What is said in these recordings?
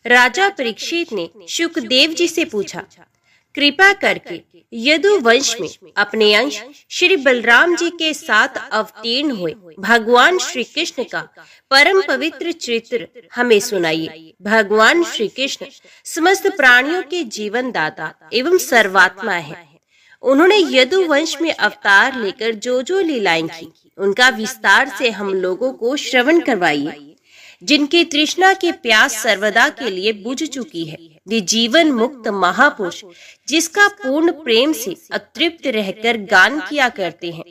राजा परीक्षित ने शुकदेव जी से पूछा, कृपा करके यदुवंश में अपने अंश श्री बलराम जी के साथ अवतीर्ण हुए भगवान श्री कृष्ण का परम पवित्र चरित्र हमें सुनाइए। भगवान श्री कृष्ण समस्त प्राणियों के जीवन दाता एवं सर्वात्मा है। उन्होंने यदुवंश में अवतार लेकर जो जो लीलाएं की, उनका विस्तार से हम लोगों को श्रवण करवाइए। जिनकी तृष्णा की प्यास सर्वदा के लिए बुझ चुकी है, वे जीवन मुक्त महापुरुष जिसका पूर्ण प्रेम से अतृप्त रहकर गान किया करते हैं।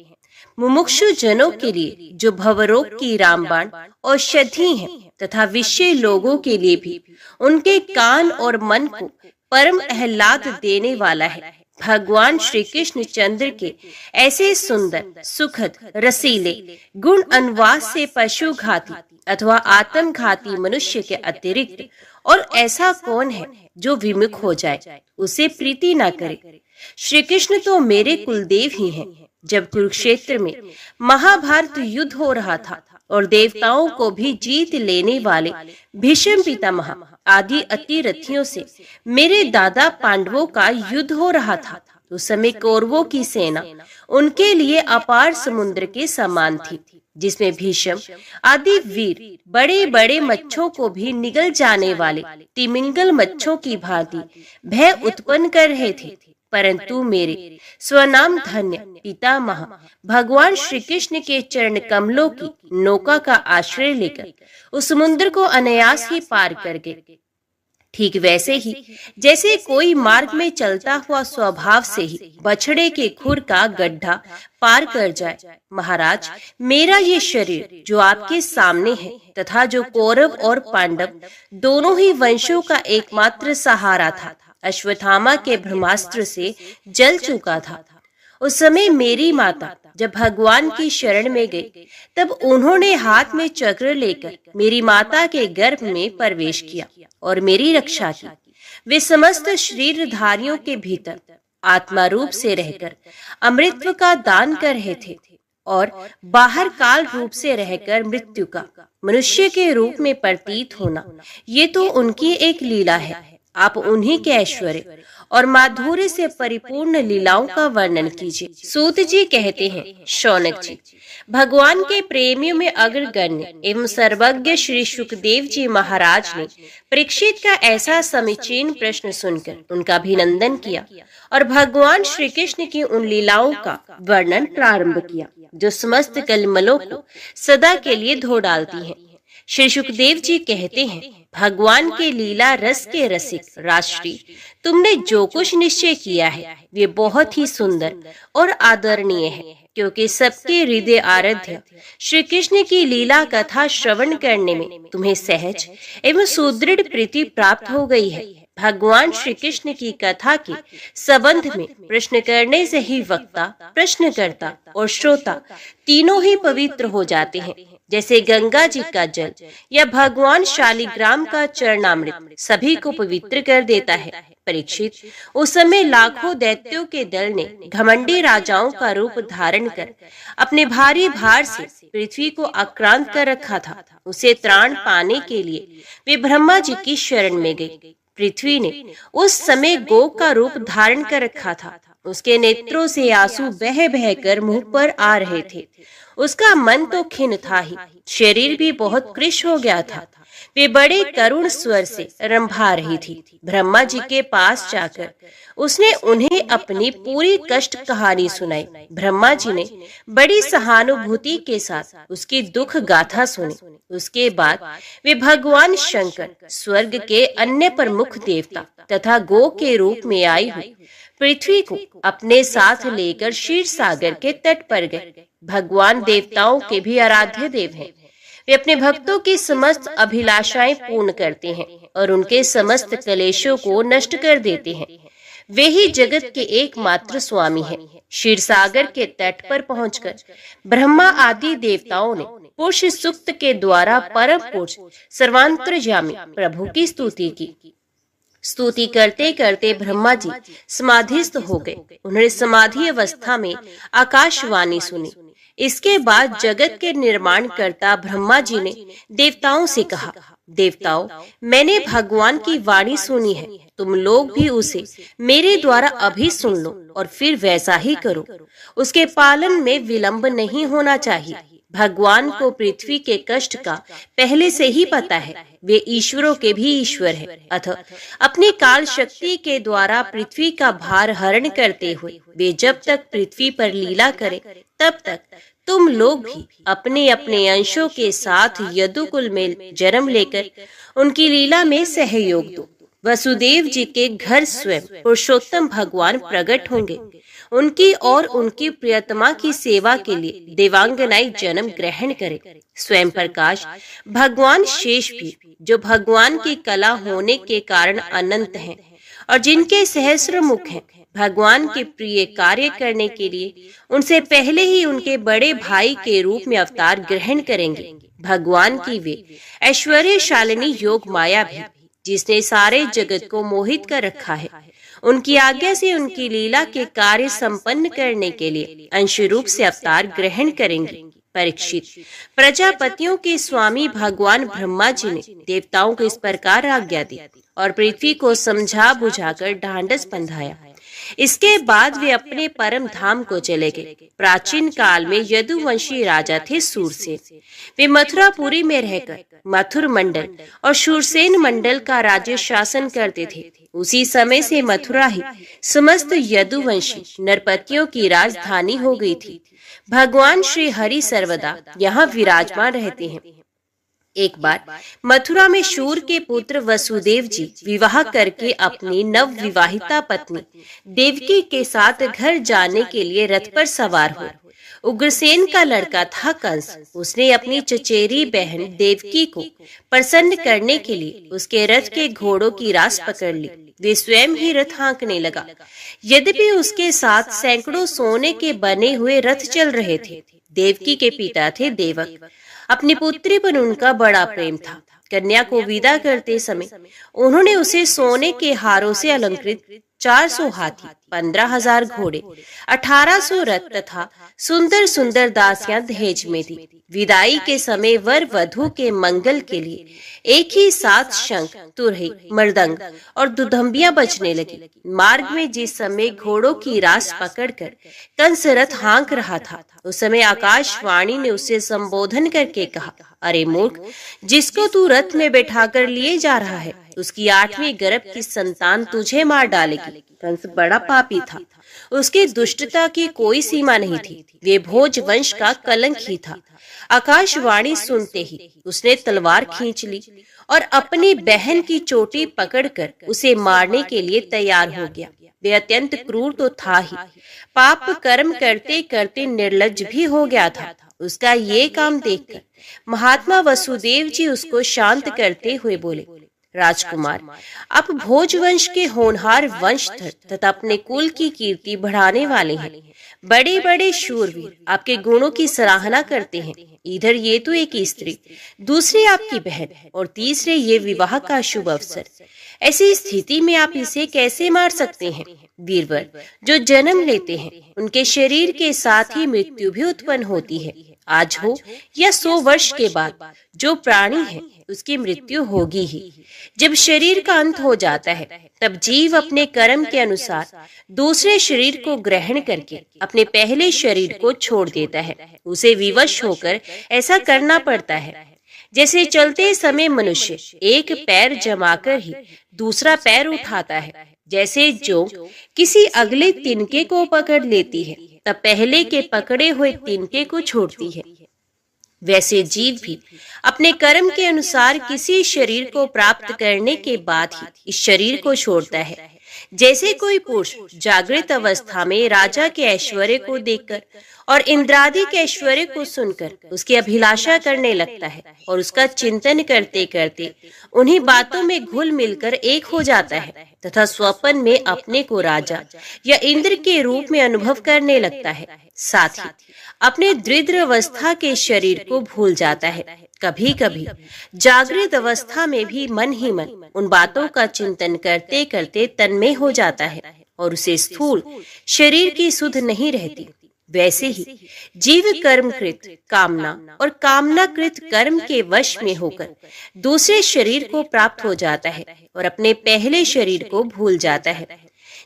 मुमुक्षु जनों के लिए जो भवरोग की रामबाण औषधि है, तथा विषय लोगों के लिए भी उनके कान और मन को परम आह्लाद देने वाला है। भगवान श्री कृष्ण चंद्र के ऐसे सुंदर, सुखद, रसीले गुण अनुवाद से पशु घाती अथवा आत्मघाती मनुष्य के अतिरिक्त और ऐसा कौन है जो विमुख हो जाए, उसे प्रीति न करे। श्री कृष्ण तो मेरे कुलदेव ही हैं। जब कुरुक्षेत्र में महाभारत युद्ध हो रहा था और देवताओं को भी जीत लेने वाले भीष्म पितामह आदि अतिरथियों से मेरे दादा पांडवों का युद्ध हो रहा था, उस समय कौरवों की सेना उनके लिए अपार समुद्र के समान थी, जिसमें भीष्म आदि वीर बड़े बड़े मच्छों को भी निगल जाने वाले तिमिंगल मच्छों की भांति भय उत्पन्न कर रहे थे। परंतु मेरे स्वनाम धन्य पितामह भगवान श्री कृष्ण के चरण कमलों की नौका का आश्रय लेकर उस समुद्र को अनायास ही पार कर गए। ठीक वैसे ही जैसे कोई मार्ग में चलता हुआ स्वभाव से ही बछड़े के खुर का गड्ढा पार कर जाए। महाराज, मेरा ये शरीर जो आपके सामने है तथा जो कौरव और पांडव दोनों ही वंशों का एकमात्र सहारा था, अश्वत्थामा के ब्रह्मास्त्र से जल चुका था। उस समय मेरी माता जब भगवान की शरण में गई, तब उन्होंने हाथ में चक्र लेकर मेरी माता के गर्भ में प्रवेश किया और मेरी रक्षा की। वे समस्त शरीरधारियों के भीतर आत्मा रूप से रहकर अमृतत्व का दान कर रहे थे और बाहर काल रूप से रहकर मृत्यु का मनुष्य के रूप में प्रतीत होना, ये तो उनकी एक लीला है। आप उन्हीं के ऐश्वर्य और माधुर्य से परिपूर्ण लीलाओं का वर्णन कीजिए। सूत जी कहते हैं, शौनक जी, भगवान के प्रेमियों में अग्रगण्य एवं सर्वज्ञ श्री सुखदेव जी महाराज ने परीक्षित का ऐसा समीचीन प्रश्न सुनकर उनका अभिनंदन किया और भगवान श्री कृष्ण की उन लीलाओं का वर्णन प्रारंभ किया जो समस्त कलमलों को सदा के लिए धो डालती हैं। श्री सुखदेव जी कहते हैं, भगवान के लीला रस के रसिक राष्ट्री, तुमने जो कुछ निश्चय किया है वे बहुत ही सुंदर और आदरणीय है, क्योंकि सबके हृदय आराध्य श्री कृष्ण की लीला कथा श्रवण करने में तुम्हें सहज एवं सुदृढ़ प्रीति प्राप्त हो गई है। भगवान श्री कृष्ण की कथा के संबंध में प्रश्न करने से ही वक्ता, प्रश्नकर्ता और श्रोता तीनों ही पवित्र हो जाते हैं। जैसे गंगा जी का जल या भगवान शालिग्राम का चरणामृत सभी को पवित्र कर देता है। परीक्षित, उस समय लाखों दैत्यों के दल ने घमंडी राजाओं का रूप धारण कर अपने भारी भार से पृथ्वी को आक्रांत कर रखा था। उसे त्राण पाने के लिए वे ब्रह्मा जी की शरण में गए। पृथ्वी ने उस समय गो का रूप धारण कर रखा था। उसके नेत्रों से आंसू बह बह कर मुंह पर आ रहे थे। उसका मन तो खिन्न था ही, शरीर भी बहुत कृश हो गया था। वे बड़े करुण स्वर से रंभा रही थी। ब्रह्मा जी के पास जाकर उसने उन्हें अपनी पूरी कष्ट कहानी सुनाई। ब्रह्मा जी ने बड़ी सहानुभूति के साथ उसकी दुख गाथा सुनी। उसके बाद वे भगवान शंकर, स्वर्ग के अन्य प्रमुख देवता तथा गो के रूप में आई हुई पृथ्वी को अपने साथ लेकर क्षीर सागर के तट पर गए। भगवान देवताओं के भी आराध्य देव हैं। वे अपने भक्तों की समस्त अभिलाषाएं पूर्ण करते हैं और उनके समस्त कलेशों को नष्ट कर देते हैं। वे ही जगत के एकमात्र स्वामी हैं। क्षीर सागर के तट पर पहुंचकर ब्रह्मा आदि देवताओं ने पुरुष सूक्त के द्वारा परम पुरुष सर्वांतर्यामी प्रभु की स्तुति की। स्तुति करते करते ब्रह्मा जी समाधिस्थ हो गए। उन्होंने समाधि अवस्था में आकाशवाणी सुनी। इसके बाद जगत के निर्माण कर्ता ब्रह्मा जी ने देवताओं से कहा, देवताओं, मैंने भगवान की वाणी सुनी है, तुम लोग भी उसे मेरे द्वारा अभी सुन लो और फिर वैसा ही करो। उसके पालन में विलंब नहीं होना चाहिए। भगवान को पृथ्वी के कष्ट का पहले से ही पता है। वे ईश्वरों के भी ईश्वर है। अतः अपनी काल शक्ति के द्वारा पृथ्वी का भार हरण करते हुए वे जब तक पृथ्वी पर लीला करे, तब तक तुम लोग भी अपने अपने अंशों के साथ यदुकुल में जन्म लेकर उनकी लीला में सहयोग दो। वसुदेव जी के घर स्वयं पुरुषोत्तम भगवान प्रकट होंगे। उनकी और उनकी प्रियतमा की सेवा के लिए देवांगनाएं जन्म ग्रहण करें। स्वयं प्रकाश भगवान शेष भी, जो भगवान की कला होने के कारण अनंत हैं और जिनके सहस्र मुख हैं, भगवान के प्रिय कार्य करने के लिए उनसे पहले ही उनके बड़े भाई के रूप में अवतार ग्रहण करेंगे। भगवान की वे ऐश्वर्यशालिनी योग माया भी, जिसने सारे जगत को मोहित कर रखा है, उनकी आज्ञा से उनकी लीला के कार्य संपन्न करने के लिए अंश रूप से अवतार ग्रहण करेंगे। परीक्षित, प्रजापतियों के स्वामी भगवान ब्रह्मा जी ने देवताओं को इस प्रकार आज्ञा दी और पृथ्वी को समझा बुझाकर ढांढस बंधाया। इसके बाद वे अपने परम धाम को चले गए। प्राचीन काल में यदुवंशी राजा थे सूरसेन। वे मथुरापुरी में रहकर मथुर मंडल और शूरसेन मंडल का राज्य शासन करते थे। उसी समय से मथुरा ही समस्त यदुवंशी नरपतियों की राजधानी हो गई थी। भगवान श्री हरि सर्वदा यहाँ विराजमान रहते हैं। एक बार मथुरा में शूर के पुत्र वसुदेव जी विवाह करके अपनी नव विवाहिता पत्नी देवकी के साथ घर जाने के लिए रथ पर सवार हुए। उग्रसेन का लड़का था कंस। उसने अपनी चचेरी बहन देवकी को प्रसन्न करने के लिए उसके रथ के घोड़ों की रास पकड़ ली। वे स्वयं ही रथ हाँकने लगा। यद्यपि उसके साथ सैकड़ों सोने के बने हुए रथ चल रहे थे। देवकी के पिता थे देवक। अपनी पुत्री पर उनका बड़ा प्रेम था। कन्या को विदा करते समय उन्होंने उसे सोने के हारों से अलंकृत 400 हाथी, 15,000 घोड़े, 1800 रथ तथा सुंदर सुंदर दासियां दहेज में दी। विदाई के समय वर वधु के मंगल के लिए एक ही साथ शंख, तुरही, मृदंग और दुधंबियां बजने लगी। मार्ग में जिस समय घोड़ों की रास पकड़कर कंस रथ हाँक रहा था, उस समय आकाशवाणी ने उसे संबोधन करके कहा, अरे मूर्ख, जिसको तू रथ में बैठाकर लिए जा रहा है, उसकी 8वीं गर्भ की संतान तुझे मार डालेगी। कंस बड़ा पापी था। उसकी दुष्टता की कोई सीमा नहीं थी। वे भोज वंश का कलंक ही था। आकाशवाणी सुनते ही उसने तलवार खींच ली और अपनी बहन की चोटी पकड़कर उसे मारने के लिए तैयार हो गया। वे अत्यंत क्रूर तो था ही, पाप कर्म करते करते निर्लज्ज भी हो गया था। उसका ये काम देखकर महात्मा वसुदेव जी उसको शांत करते हुए बोले, राजकुमार, आप भोजवंश के होनहार वंशधर तथा अपने कुल की कीर्ति बढ़ाने वाले हैं। बड़े बड़े शूरवीर आपके गुणों की सराहना करते हैं। इधर ये तो एक स्त्री, दूसरी आपकी बहन और तीसरे ये विवाह का शुभ अवसर। ऐसी स्थिति में आप इसे कैसे मार सकते हैं? वीरवर, जो जन्म लेते हैं उनके शरीर के साथ ही मृत्यु भी उत्पन्न होती है। आज हो या 100 वर्ष के बाद जो प्राणी है उसकी मृत्यु होगी ही। जब शरीर का अंत हो जाता है तब जीव अपने कर्म के अनुसार दूसरे शरीर को ग्रहण करके अपने पहले शरीर को छोड़ देता है। उसे विवश होकर ऐसा करना पड़ता है। जैसे चलते समय मनुष्य एक पैर जमाकर ही दूसरा पैर उठाता है, जैसे जो किसी अगले तिनके को पकड़ लेती है तब पहले के पकड़े हुए तिनके को छोड़ती है, वैसे जीव भी अपने कर्म के अनुसार किसी शरीर को प्राप्त करने के बाद ही इस शरीर को छोड़ता है। जैसे कोई पुरुष जागृत अवस्था में राजा के ऐश्वर्य को देखकर और इंद्रादि के ऐश्वर्य को सुनकर उसकी अभिलाषा करने लगता है और उसका चिंतन करते करते उन्हीं बातों में घुल मिलकर एक हो जाता है तथा स्वप्न में अपने को राजा या इंद्र के रूप में अनुभव करने लगता है। साथ ही अपने दृढ़ अवस्था के शरीर को भूल जाता है। कभी कभी जागृत अवस्था में भी मन ही मन उन बातों का चिंतन करते करते तन्मय हो जाता है और उसे स्थूल शरीर की सुध नहीं रहती। वैसे ही जीव कर्मकृत कामना और कामनाकृत कर्म के वश में होकर दूसरे शरीर को प्राप्त हो जाता है और अपने पहले शरीर को भूल जाता है।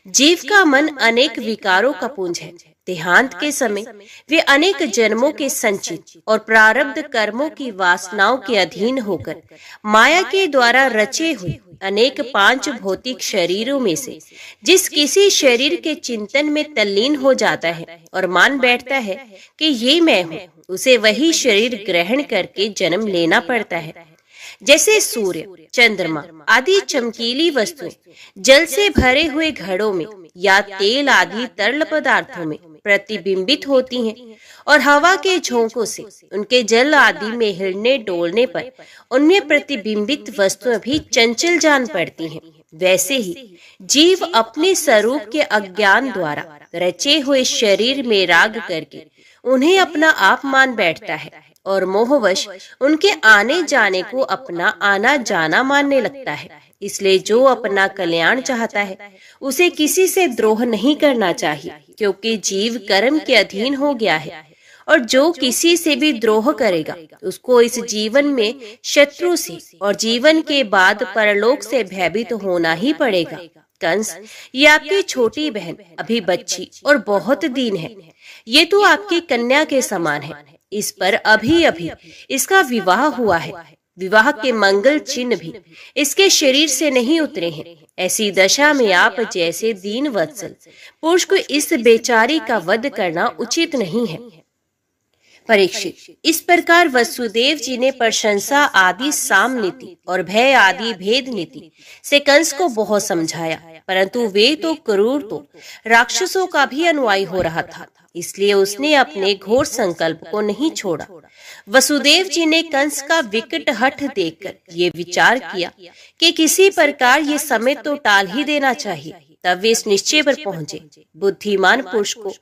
जीव का मन अनेक विकारों का पुंज है। देहांत के समय वे अनेक जन्मों के संचित और प्रारब्ध कर्मों की वासनाओं के अधीन होकर माया के द्वारा रचे हुए अनेक 5 भौतिक शरीरों में से जिस किसी शरीर के चिंतन में तल्लीन हो जाता है और मान बैठता है कि ये मैं हूँ, उसे वही शरीर ग्रहण करके जन्म लेना पड़ता है। जैसे सूर्य, चंद्रमा आदि चमकीली वस्तुएं जल से भरे हुए घड़ों में या तेल आदि तरल पदार्थों में प्रतिबिंबित होती हैं और हवा के झोंकों से उनके जल आदि में हिलने डोलने पर उनमें प्रतिबिंबित वस्तुएं भी चंचल जान पड़ती हैं, वैसे ही जीव अपने स्वरूप के अज्ञान द्वारा रचे हुए शरीर में राग करके उन्हें अपना आप मान बैठता है और मोहवश उनके आने जाने को अपना आना जाना मानने लगता है। इसलिए जो अपना कल्याण चाहता है उसे किसी से द्रोह नहीं करना चाहिए, क्योंकि जीव कर्म के अधीन हो गया है और जो किसी से भी द्रोह करेगा उसको इस जीवन में शत्रु से और जीवन के बाद परलोक से भयभीत होना ही पड़ेगा। कंस, ये आपकी छोटी बहन अभी बच्ची और बहुत दीन है। ये तो आपकी कन्या के समान है। इस पर अभी अभी इसका विवाह हुआ है। विवाह के मंगल चिन्ह भी इसके शरीर से नहीं उतरे हैं। ऐसी दशा में आप जैसे दीन वत्सल पुरुष को इस बेचारी का वध करना उचित नहीं है। परीक्षित, इस प्रकार वसुदेव जी ने प्रशंसा आदि साम नीति और भय आदि भेद नीति से कंस को बहुत समझाया, परंतु वे तो क्रूर तो राक्षसों का भी अनुयायी हो रहा था, इसलिए उसने अपने घोर संकल्प को नहीं छोड़ा। वसुदेव जी ने कंस का विकट हठ देखकर ये विचार किया कि किसी प्रकार ये समय तो टाल ही देना चाहिए। तब वे इस निश्चय पर पहुंचे, बुद्धिमान पुरुष को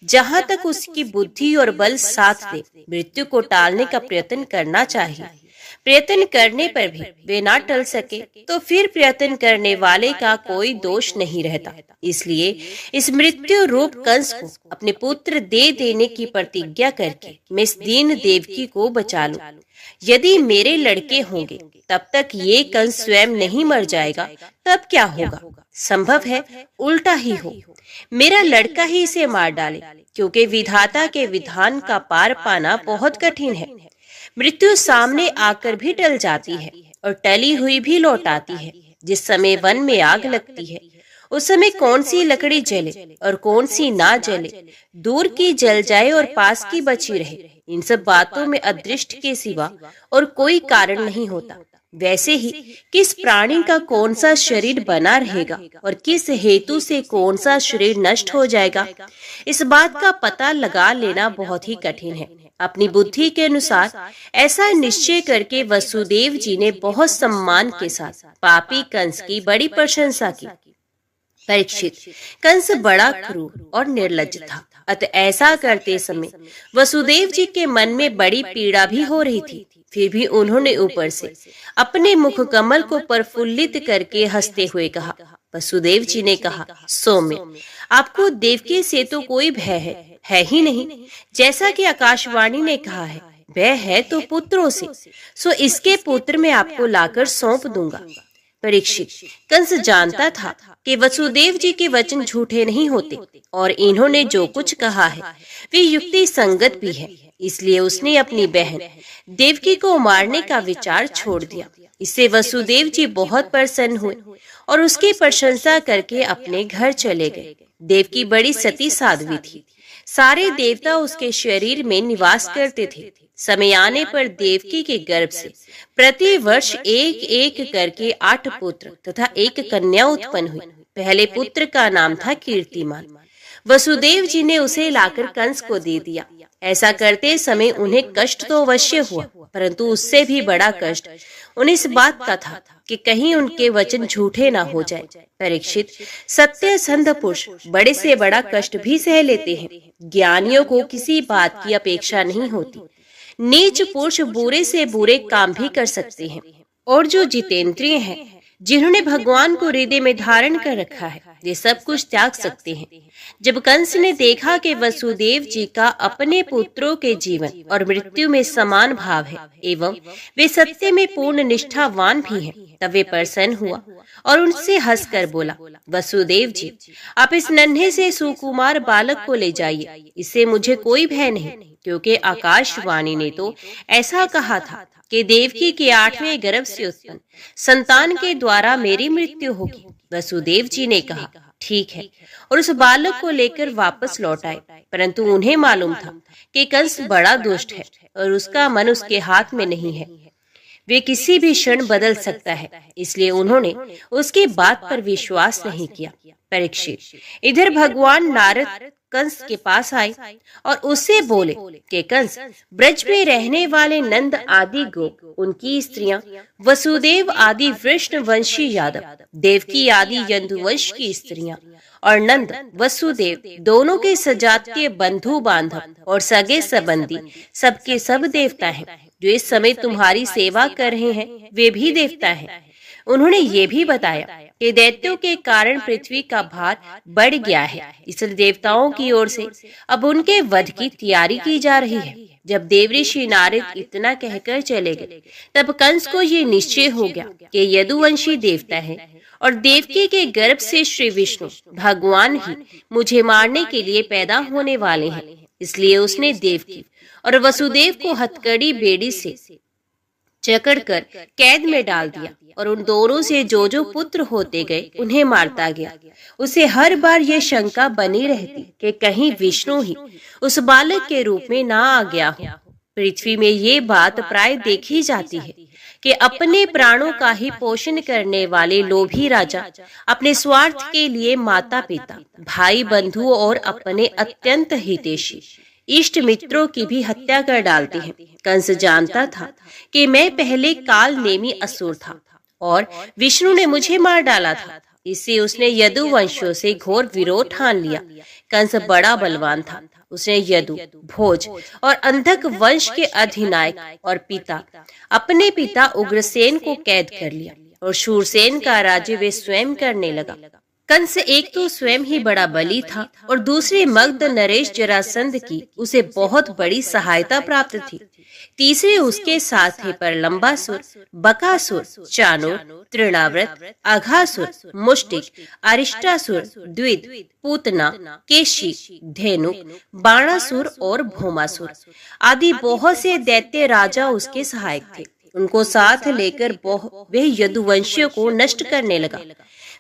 जहां तक उसकी बुद्धि और बल साथ दे मृत्यु को टालने का प्रयत्न करना चाहिए। प्रयत्न करने पर भी वे ना टल सके तो फिर प्रयत्न करने वाले का कोई दोष नहीं रहता। इसलिए इस मृत्यु रूप कंस को अपने पुत्र दे देने की प्रतिज्ञा करके मैं इस दीन देवकी को बचा लूं। यदि मेरे लड़के होंगे तब तक ये कंस स्वयं नहीं मर जाएगा, तब क्या होगा? संभव है उल्टा ही हो, मेरा लड़का ही इसे मार डाले, क्योंकि विधाता के विधान का पार पाना बहुत कठिन है। मृत्यु सामने आकर भी टल जाती है और टली हुई भी लौट आती है। जिस समय वन में आग लगती है उस समय कौन सी लकड़ी जले और कौन सी ना जले, दूर की जल जाए और पास की बची रहे, इन सब बातों में अदृष्ट के सिवा और कोई कारण नहीं होता। वैसे ही किस प्राणी का कौन सा शरीर बना रहेगा और किस हेतु से कौन सा शरीर नष्ट हो जाएगा, इस बात का पता लगा लेना बहुत ही कठिन है। अपनी बुद्धि के अनुसार ऐसा निश्चय करके वसुदेव जी ने बहुत सम्मान के साथ पापी कंस की बड़ी प्रशंसा की। परीक्षित, कंस बड़ा क्रूर और निर्लज्ज था, अतः ऐसा करते समय वसुदेव जी के मन में बड़ी पीड़ा भी हो रही थी। फिर भी उन्होंने ऊपर से अपने मुख कमल को प्रफुल्लित करके हंसते हुए कहा। वसुदेव जी ने कहा, सौम्य, आपको देवकी से तो कोई भय है ही नहीं। जैसा कि आकाशवाणी ने कहा है, भय है तो पुत्रों से, सो इसके पुत्र मैं आपको लाकर सौंप दूंगा। परीक्षित, कंस जानता था कि वसुदेव जी के वचन झूठे नहीं होते और इन्होंने जो कुछ कहा है वे युक्ति संगत भी है, इसलिए उसने अपनी बहन देवकी को मारने का विचार छोड़ दिया। इससे वसुदेव जी बहुत प्रसन्न हुए और उसकी प्रशंसा करके अपने घर चले गए। देवकी बड़ी सती साध्वी थी। सारे देवता उसके शरीर में निवास करते थे। समय आने पर देवकी के गर्भ से प्रति वर्ष एक एक करके 8 पुत्र तथा 1 कन्या उत्पन्न हुई। पहले पुत्र का नाम था कीर्तिमान। वसुदेव जी ने उसे लाकर कंस को दे दिया। ऐसा करते समय उन्हें कष्ट तो अवश्य हुआ, परंतु उससे भी बड़ा कष्ट उन्हें इस बात का था कि कहीं उनके वचन झूठे ना हो जाए। परीक्षित, सत्यसंध पुरुष बड़े से बड़ा कष्ट भी सह लेते हैं। ज्ञानियों को किसी बात की अपेक्षा नहीं होती। नीच पुरुष बुरे से बुरे काम भी कर सकते हैं, और जो जितेंद्रिय हैं, जिन्होंने भगवान को हृदय में धारण कर रखा है, वे सब कुछ त्याग सकते हैं। जब कंस ने देखा कि वसुदेव जी का अपने पुत्रों के जीवन और मृत्यु में समान भाव है एवं वे सत्य में पूर्ण निष्ठावान भी हैं, तब वे प्रसन्न हुआ और उनसे हंसकर बोला, वसुदेव जी, आप इस नन्हे से सुकुमार बालक को ले जाइए। इससे मुझे कोई भय नहीं, क्योंकि आकाशवाणी ने तो ऐसा कहा था कि देवकी के 8वें गर्भ से उत्पन्न संतान के द्वारा मेरी मृत्यु होगी। वसुदेव जी ने कहा, ठीक है, और उस बालक को लेकर वापस लौट आए। परंतु उन्हें मालूम था कि कंस बड़ा दुष्ट है और उसका मन उसके हाथ में नहीं है, वे किसी भी क्षण बदल सकता है। इसलिए उन्होंने उसकी बात पर विश्वास नहीं किया। परीक्षित, इधर भगवान नारद कंस के पास आए और उससे बोले कि कंस, ब्रज में रहने वाले नंद आदि गोप, उनकी स्त्रियां, वसुदेव आदि वृष्णवंशी यादव, देवकी आदि यदुवंश की स्त्रियां और नंद वसुदेव दोनों के सजातीय बंधु बांधव और सगे संबंधी सबके सब देवता हैं। जो इस समय तुम्हारी सेवा कर रहे हैं वे भी देवता हैं। उन्होंने ये भी बताया कि दैत्यों के कारण पृथ्वी का भार बढ़ गया है, इसलिए देवताओं की ओर से अब उनके वध की तैयारी की जा रही है। जब देवऋषि नारद इतना कहकर चले गए, तब कंस को ये निश्चय हो गया कि यदुवंशी देवता है और देवकी के गर्भ से श्री विष्णु भगवान ही मुझे मारने के लिए पैदा होने वाले हैं। इसलिए उसने देवकी और वसुदेव को हथकड़ी बेड़ी से जकड़कर कैद में डाल दिया और उन दोनों से जो जो पुत्र होते गए उन्हें मारता गया। उसे हर बार ये शंका बनी रहती कि कहीं विष्णु ही उस बालक के रूप में ना आ गया हो। पृथ्वी में ये बात प्राय देखी जाती है कि अपने प्राणों का ही पोषण करने वाले लोभी राजा अपने स्वार्थ के लिए माता पिता, भाई बंधु और अपने अत्यंत हितैषी इष्ट मित्रों की भी हत्या कर डालते हैं। कंस जानता था कि मैं पहले काल नेमी असुर था और विष्णु ने मुझे मार डाला था। इससे उसने यदुवंशियों से घोर विरोध ठान लिया। कंस बड़ा बलवान था। उसने यदु, भोज और अंधक वंश के अधिनायक और पिता अपने पिता उग्रसेन को कैद कर लिया और शूरसेन का राज्य वे स्वयं करने लगा। कंस एक तो स्वयं ही बड़ा बली था और दूसरे मगध नरेश जरासंध की उसे बहुत बड़ी सहायता प्राप्त थी। तीसरे उसके साथ थे प्रलंबासुर, बकासुर, चाणूर, तृणाव्रत, अघासुर, मुष्टिक, अरिष्टासुर, द्विद, पूतना, केशी, धेनुक, बाणासुर और भौमासुर आदि बहुत से दैत्य राजा उसके सहायक थे। उनको साथ लेकर वह यदुवंशियों को नष्ट करने लगा।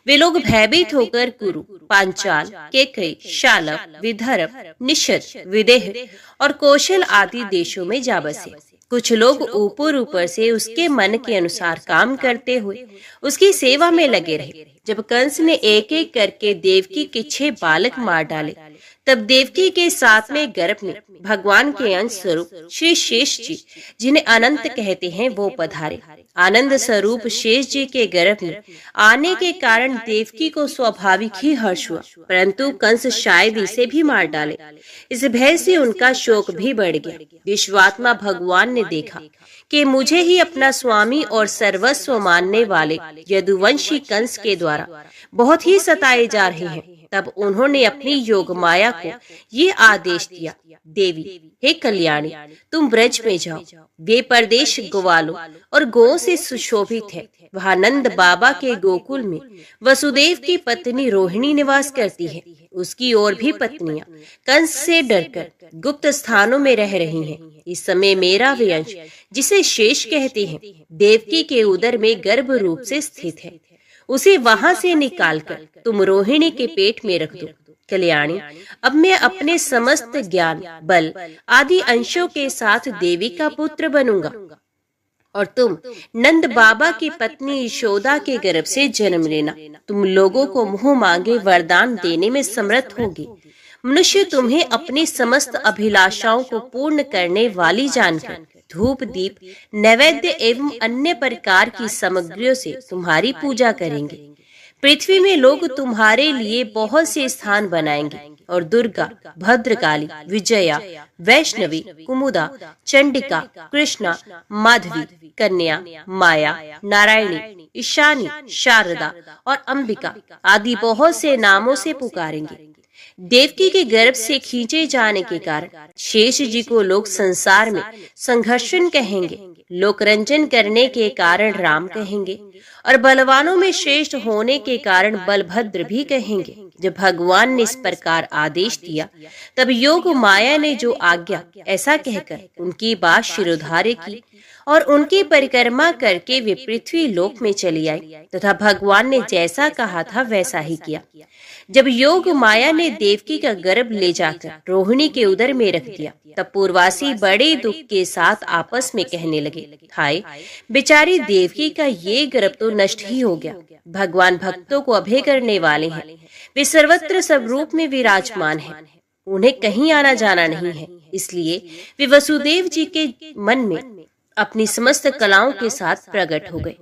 वे लोग भयभीत होकर कुरु, पांचाल, केकई, शालव, विदर्भ, निषद, विदेह और कौशल आदि देशों में जा बसे। कुछ लोग ऊपर से उसके मन के अनुसार काम करते हुए उसकी सेवा में लगे रहे। जब कंस ने एक एक करके देवकी के 6 बालक मार डाले, तब देवकी के 7वें गर्भ में भगवान के अंश स्वरूप श्री शेष जी, जिन्हें अनंत कहते हैं, वो पधारे। आनंद स्वरूप शेष जी के गर्भ में आने के कारण देवकी को स्वाभाविक ही हर्ष हुआ, परंतु कंस शायद इसे भी मार डाले। इस भय से उनका शोक भी बढ़ गया। विश्वात्मा भगवान ने देखा कि मुझे ही अपना स्वामी और सर्वस्व मानने वाले यदुवंशी कंस के द्वारा बहुत ही सताए जा रहे हैं। तब उन्होंने अपनी योग माया को ये आदेश दिया, देवी, हे कल्याणी, तुम ब्रज में जाओ। वे प्रदेश ग्वालों और गौ से सुशोभित है। वहाँ नंद बाबा के गोकुल में वसुदेव की पत्नी रोहिणी निवास करती है। उसकी और भी पत्नियां कंस से डरकर गुप्त स्थानों में रह रही हैं। इस समय मेरा वंश, जिसे शेष कहते हैं, देवकी के उदर में गर्भ रूप से स्थित है। उसे वहां से निकालकर तुम रोहिणी के पेट में रख दो। कल्याणी, अब मैं अपने समस्त ज्ञान, बल आदि अंशों के साथ देवी का पुत्र बनूंगा और तुम नंद बाबा की पत्नी यशोदा के गर्भ से जन्म लेना। तुम लोगों को मुंह मांगे वरदान देने में समर्थ होगी। मनुष्य तुम्हें अपनी समस्त अभिलाषाओं को पूर्ण करने वाली जानकर धूप, दीप, नैवेद्य एवं अन्य प्रकार की सामग्रियों से तुम्हारी पूजा करेंगे। पृथ्वी में लोग तुम्हारे लिए बहुत से स्थान बनाएंगे और दुर्गा, भद्रकाली, विजया, वैष्णवी, कुमुदा, चंडिका, कृष्णा, माधवी, कन्या, माया, नारायणी, ईशानी, शारदा और अंबिका आदि बहुत से नामों से पुकारेंगे। देवकी के गर्भ से खींचे जाने के कारण शेष जी को लोग संसार में संघर्षण कहेंगे, लोकरंजन करने के कारण राम कहेंगे और बलवानों में श्रेष्ठ होने के कारण बलभद्र भी कहेंगे। जब भगवान ने इस प्रकार आदेश दिया तब योग माया ने जो आज्ञा ऐसा कहकर उनकी बात शिरोधार्य की और उनकी परिक्रमा करके वे पृथ्वी लोक में चली आई तथा भगवान ने जैसा कहा था वैसा ही किया। जब योग माया ने देवकी का गर्भ ले जाकर रोहिणी के उदर में रख दिया तब पूर्वासी बड़े दुख के साथ आपस में कहने लगे, हाय बेचारी देवकी का ये गर्भ तो नष्ट ही हो गया। भगवान भक्तों को अभय करने वाले हैं, वे सर्वत्र सब रूप में विराजमान हैं, उन्हें कहीं आना जाना नहीं है, इसलिए वे वसुदेव जी के मन में अपनी समस्त कलाओं के साथ प्रकट हो गए।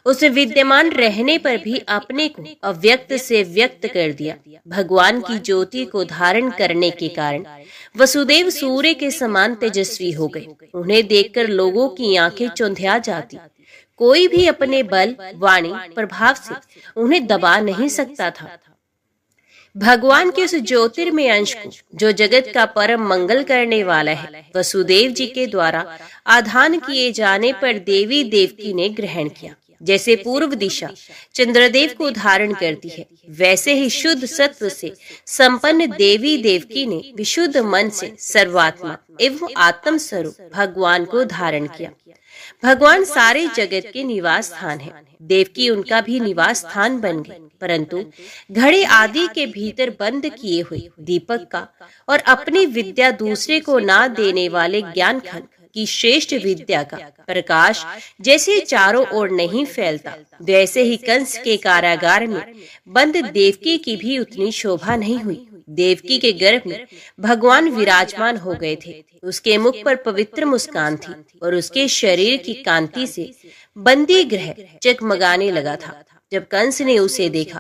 उसमें विद्यमान रहने पर भी अपने को अव्यक्त से व्यक्त कर दिया। भगवान की ज्योति को धारण करने के कारण वसुदेव सूर्य के समान तेजस्वी हो गए। उन्हें देखकर लोगों की आंखें चौंधिया जाती। कोई भी अपने बल, वाणी, प्रभाव से उन्हें दबा नहीं सकता था। भगवान के उस ज्योतिर्मय अंश को जो जगत का परम मंगल करने वाला है, वसुदेव जी के द्वारा आधान किए जाने पर देवी देवकी ने ग्रहण किया। जैसे पूर्व दिशा चंद्रदेव को धारण करती है, वैसे ही शुद्ध सत्व से संपन्न देवी देवकी ने विशुद्ध मन से सर्वात्मा एवं आत्म स्वरूप भगवान को धारण किया। भगवान सारे जगत के निवास स्थान है। देवकी उनका भी निवास स्थान बन गए, परंतु घड़े आदि के भीतर बंद किए हुए दीपक का और अपनी विद्या दूसरे को ना देने वाले ज्ञान खंड की श्रेष्ठ विद्या का प्रकाश जैसे चारों ओर नहीं फैलता, वैसे ही कंस के कारागार में बंद देवकी की भी उतनी शोभा नहीं हुई। देवकी के गर्भ में भगवान विराजमान हो गए थे। उसके मुख पर पवित्र मुस्कान थी और उसके शरीर की कांति से बंदी ग्रह जगमगाने लगा था। जब कंस ने उसे देखा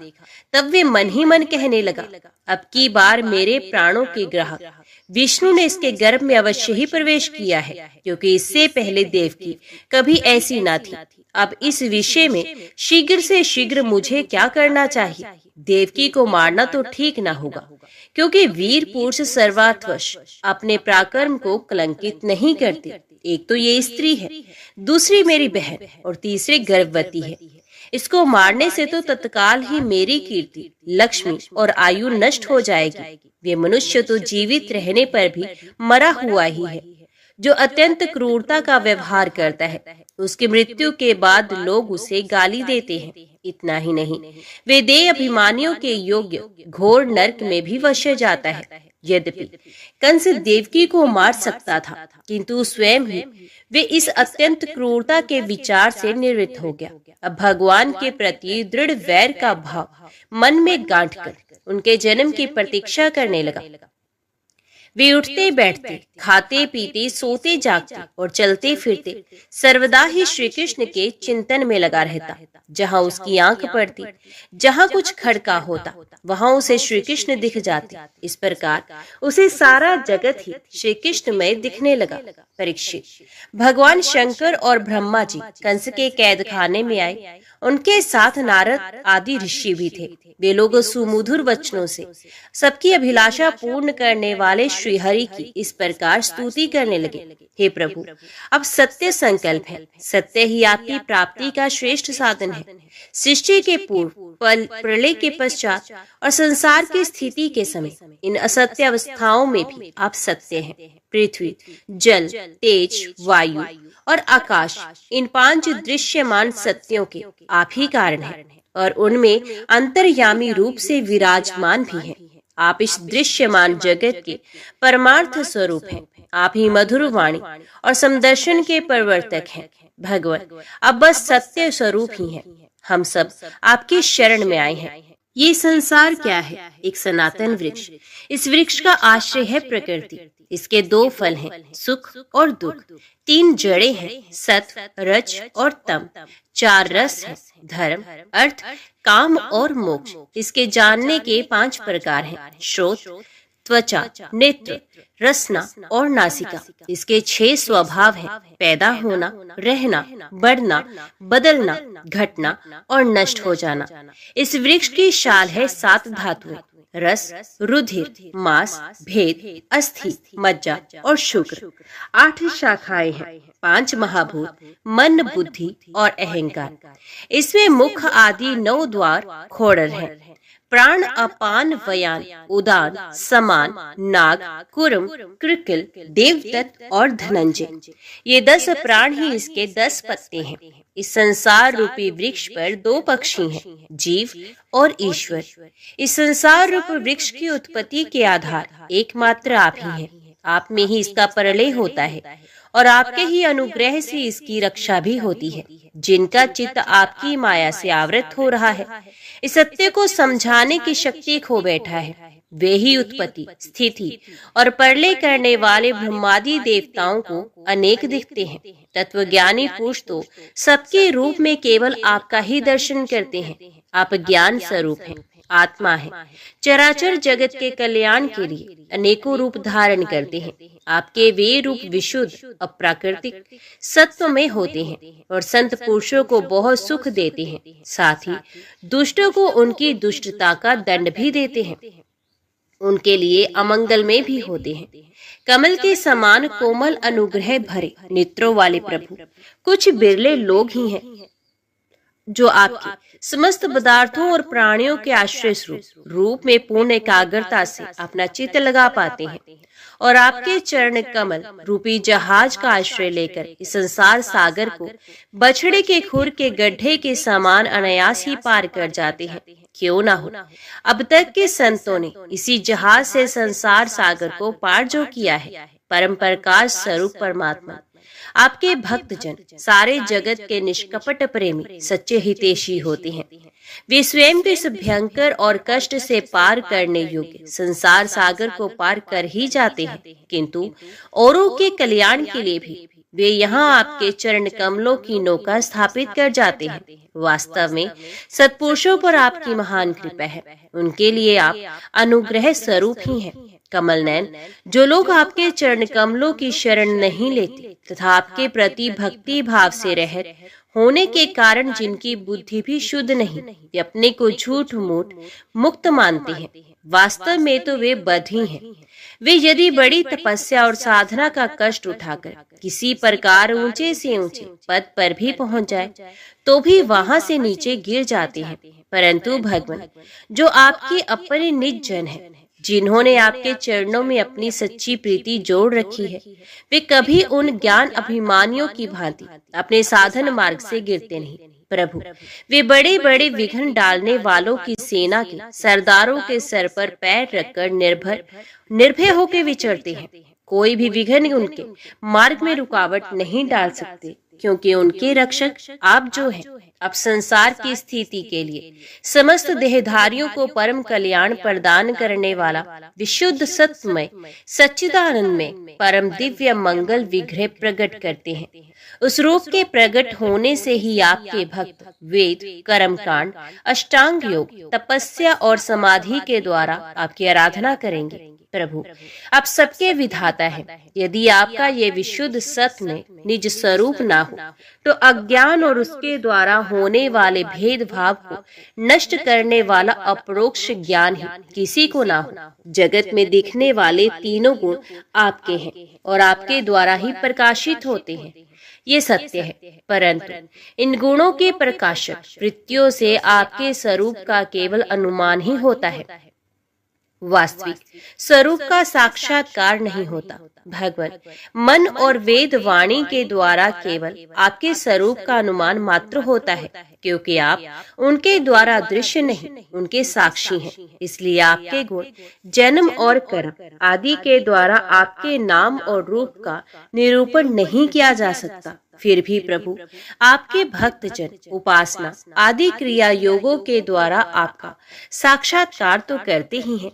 तब वे मन ही मन कहने लगा, अब की बार मेरे प्राणों के ग्राहक विष्णु ने इसके गर्भ में अवश्य ही प्रवेश किया है, क्योंकि इससे पहले देवकी कभी ऐसी ना थी। अब इस विषय में शीघ्र से शीघ्र मुझे क्या करना चाहिए? देवकी को मारना तो ठीक ना होगा, क्योंकि वीर पुरुष सर्वात्वश अपने पराक्रम को कलंकित नहीं करते। एक तो ये स्त्री है, दूसरी मेरी बहन और तीसरी गर्भवती है। इसको मारने से तो तत्काल ही मेरी कीर्ति, लक्ष्मी और आयु नष्ट हो जाएगी। वे मनुष्य तो जीवित रहने पर भी मरा हुआ ही है। जो अत्यंत क्रूरता का व्यवहार करता है, उसकी मृत्यु के बाद लोग उसे गाली देते हैं। इतना ही नहीं, वे देह अभिमानियों के योग्य घोर नरक में भी वश्य जाता है। यद्यपि कंस देवकी को मार सकता था, किंतु स्वयं ही वे इस अत्यंत क्रूरता के विचार से निवृत्त हो गया। अब भगवान के प्रति दृढ़ वैर का भाव मन में गांठकर उनके जन्म की प्रतीक्षा करने लगा। वे उठते बैठते, खाते पीते, सोते जागते और चलते फिरते सर्वदा ही श्री कृष्ण के चिंतन में लगा रहता। जहाँ उसकी आंख पड़ती, जहाँ कुछ खड़का होता, वहाँ उसे श्री कृष्ण दिख जाते। इस प्रकार उसे सारा जगत ही श्री कृष्णमय दिखने लगा। परीक्षित, भगवान शंकर और ब्रह्मा जी कंस के कैद खाने में आए। उनके साथ नारद आदि ऋषि भी थे। वे लोग सुमधुर वचनों से सबकी अभिलाषा पूर्ण करने वाले श्री हरि की इस प्रकार स्तुति करने लगे, हे प्रभु, अब सत्य संकल्प है। सत्य ही आपकी प्राप्ति का श्रेष्ठ साधन है। सृष्टि के पूर्व, प्रलय के पश्चात और संसार की स्थिति के समय इन असत्य अवस्थाओं में भी आप सत्य हैं। पृथ्वी, जल, तेज, वायु और आकाश, इन 5 दृश्यमान सत्यों के आप ही कारण हैं और उनमें अंतर्यामी रूप से विराजमान भी हैं। आप इस दृश्यमान जगत के परमार्थ स्वरूप हैं। आप ही मधुर वाणी और समदर्शन के प्रवर्तक हैं। भगवान अब बस सत्य स्वरूप ही हैं। हम सब आपकी शरण में आए हैं। ये संसार क्या है? एक सनातन वृक्ष। इस वृक्ष का आश्रय है प्रकृति। इसके दो फल हैं, सुख और दुख। 3 जड़ें हैं, सत्व, रज और तम। 4 रस हैं, धर्म, अर्थ, काम और मोक्ष। इसके जानने के 5 प्रकार हैं, श्रोत, त्वचा, नेत्र, रसना और नासिका। इसके 6 स्वभाव हैं, पैदा होना, रहना, बढ़ना, बदलना, घटना और नष्ट हो जाना। इस वृक्ष की शाल है 7 धातुएं, रस, रुधिर, मांस, भेद, अस्थि, मज्जा और शुक्र। 8 शाखाएं हैं, 5 महाभूत, मन, बुद्धि और अहंकार। इसमें मुख आदि 9 द्वार खोड़र हैं। प्राण, अपान, व्यान, उदान, समान, नाग, कुरम, कृकिल, देवदत्त और धनंजय। ये 10 प्राण ही इसके 10 पत्ते हैं। इस संसार रूपी वृक्ष पर 2 पक्षी हैं, जीव और ईश्वर। इस संसार रूप वृक्ष की उत्पत्ति के आधार एकमात्र आप ही हैं। आप में ही इसका प्रलय होता है और आपके ही अनुग्रह से इसकी रक्षा भी होती है। जिनका चित्त आपकी माया से आवृत हो रहा है, इस सत्य को समझाने की शक्ति खो बैठा है, वे ही उत्पत्ति, स्थिति और प्रलय करने वाले ब्रह्मादि देवताओं को अनेक दिखते हैं। तत्वज्ञानी पुरुष तो सबके रूप में केवल आपका ही दर्शन करते हैं। आप ज्ञान स्वरूप हैं, आत्मा है, चराचर जगत के कल्याण के लिए अनेकों रूप धारण करते हैं। आपके वे रूप विशुद्ध, अप्राकृतिक, सत्व में होते हैं और संत पुरुषों को बहुत सुख देते हैं। साथ ही दुष्टों को उनकी दुष्टता का दंड भी देते हैं, उनके लिए अमंगल में भी होते हैं। कमल के समान कोमल अनुग्रह भरे नेत्रों वाले प्रभु कुछ बिरले लोग ही हैं जो आपके समस्त पदार्थों और प्राणियों के आश्रय रूप में पूर्ण एकाग्रता से अपना चित्त लगा पाते हैं और आपके चरण कमल रूपी जहाज का आश्रय लेकर इस संसार सागर को बछड़े के खुर के गड्ढे के समान अनायास ही पार कर जाते हैं। क्यों ना हो, अब तक के संतों ने इसी जहाज से संसार सागर को पार जो किया है। परम प्रकाश स्वरूप परमात्मा आपके भक्तजन सारे जगत के निष्कपट प्रेमी सच्चे हितैषी होते हैं। वे स्वयं को इस भयंकर और कष्ट से पार करने योग्य संसार सागर को पार कर ही जाते हैं, किंतु औरों के कल्याण के लिए भी वे यहाँ आपके चरण कमलों की नौका स्थापित कर जाते हैं। वास्तव में सत्पुरुषों पर आपकी महान कृपा है, उनके लिए आप अनुग्रह स्वरूप ही हैं। कमल नयन, जो लोग आपके चरण कमलों की शरण नहीं लेते तथा आपके प्रति भक्ति भाव से रहित होने के कारण जिनकी बुद्धि भी शुद्ध नहीं, वे अपने को झूठ मूठ मुक्त मानते हैं, वास्तव में तो वे बद्ध ही हैं। वे यदि बड़ी तपस्या और साधना का कष्ट उठाकर किसी प्रकार ऊंचे से ऊंचे पद पर भी पहुंच जाए तो भी वहां से नीचे गिर जाते हैं। परंतु भगवान, जो आपके अपने निज जन हैं, जिन्होंने आपके चरणों में अपनी सच्ची प्रीति जोड़ रखी है, वे कभी उन ज्ञान अभिमानियों की भांति अपने साधन मार्ग से गिरते नहीं। प्रभु, वे बड़े बड़े विघ्न डालने वालों की सेना के सरदारों के सर पर पैर रखकर निर्भय होकर विचरते हैं। कोई भी विघ्न उनके मार्ग में रुकावट नहीं डाल सकते, क्योंकि उनके रक्षक आप जो हैं। अब संसार की स्थिति के लिए समस्त देहधारियों को परम कल्याण प्रदान करने वाला विशुद्ध सत्यमय सच्चिदानंद में परम दिव्य मंगल विग्रह प्रकट करते हैं। उस रूप के प्रकट होने से ही आपके भक्त वेद, कर्मकांड, अष्टांग योग, तपस्या और समाधि के द्वारा आपकी आराधना करेंगे। प्रभु, आप सबके विधाता हैं। यदि आपका ये विशुद्ध सत्य में निज स्वरूप ना हो तो अज्ञान और उसके द्वारा होने वाले भेदभाव को नष्ट करने वाला अपरोक्ष ज्ञान ही किसी को ना हो। जगत में दिखने वाले तीनों गुण आपके हैं और आपके द्वारा ही प्रकाशित होते हैं, ये सत्य है। परंतु इन गुणों के प्रकाशक वृत्तियों से आपके स्वरूप का केवल अनुमान ही होता है, वास्तविक स्वरूप का साक्षात्कार नहीं होता। भगवान, मन और वेद वाणी के द्वारा केवल आपके स्वरूप का अनुमान मात्र होता है, क्योंकि आप उनके द्वारा दृश्य नहीं, उनके साक्षी हैं। इसलिए आपके गुण, जन्म और कर्म आदि के द्वारा आपके नाम और रूप का निरूपण नहीं किया जा सकता। फिर भी प्रभु आपके भक्तजन उपासना आदि क्रिया योगों के द्वारा आपका साक्षात्कार तो करते ही हैं।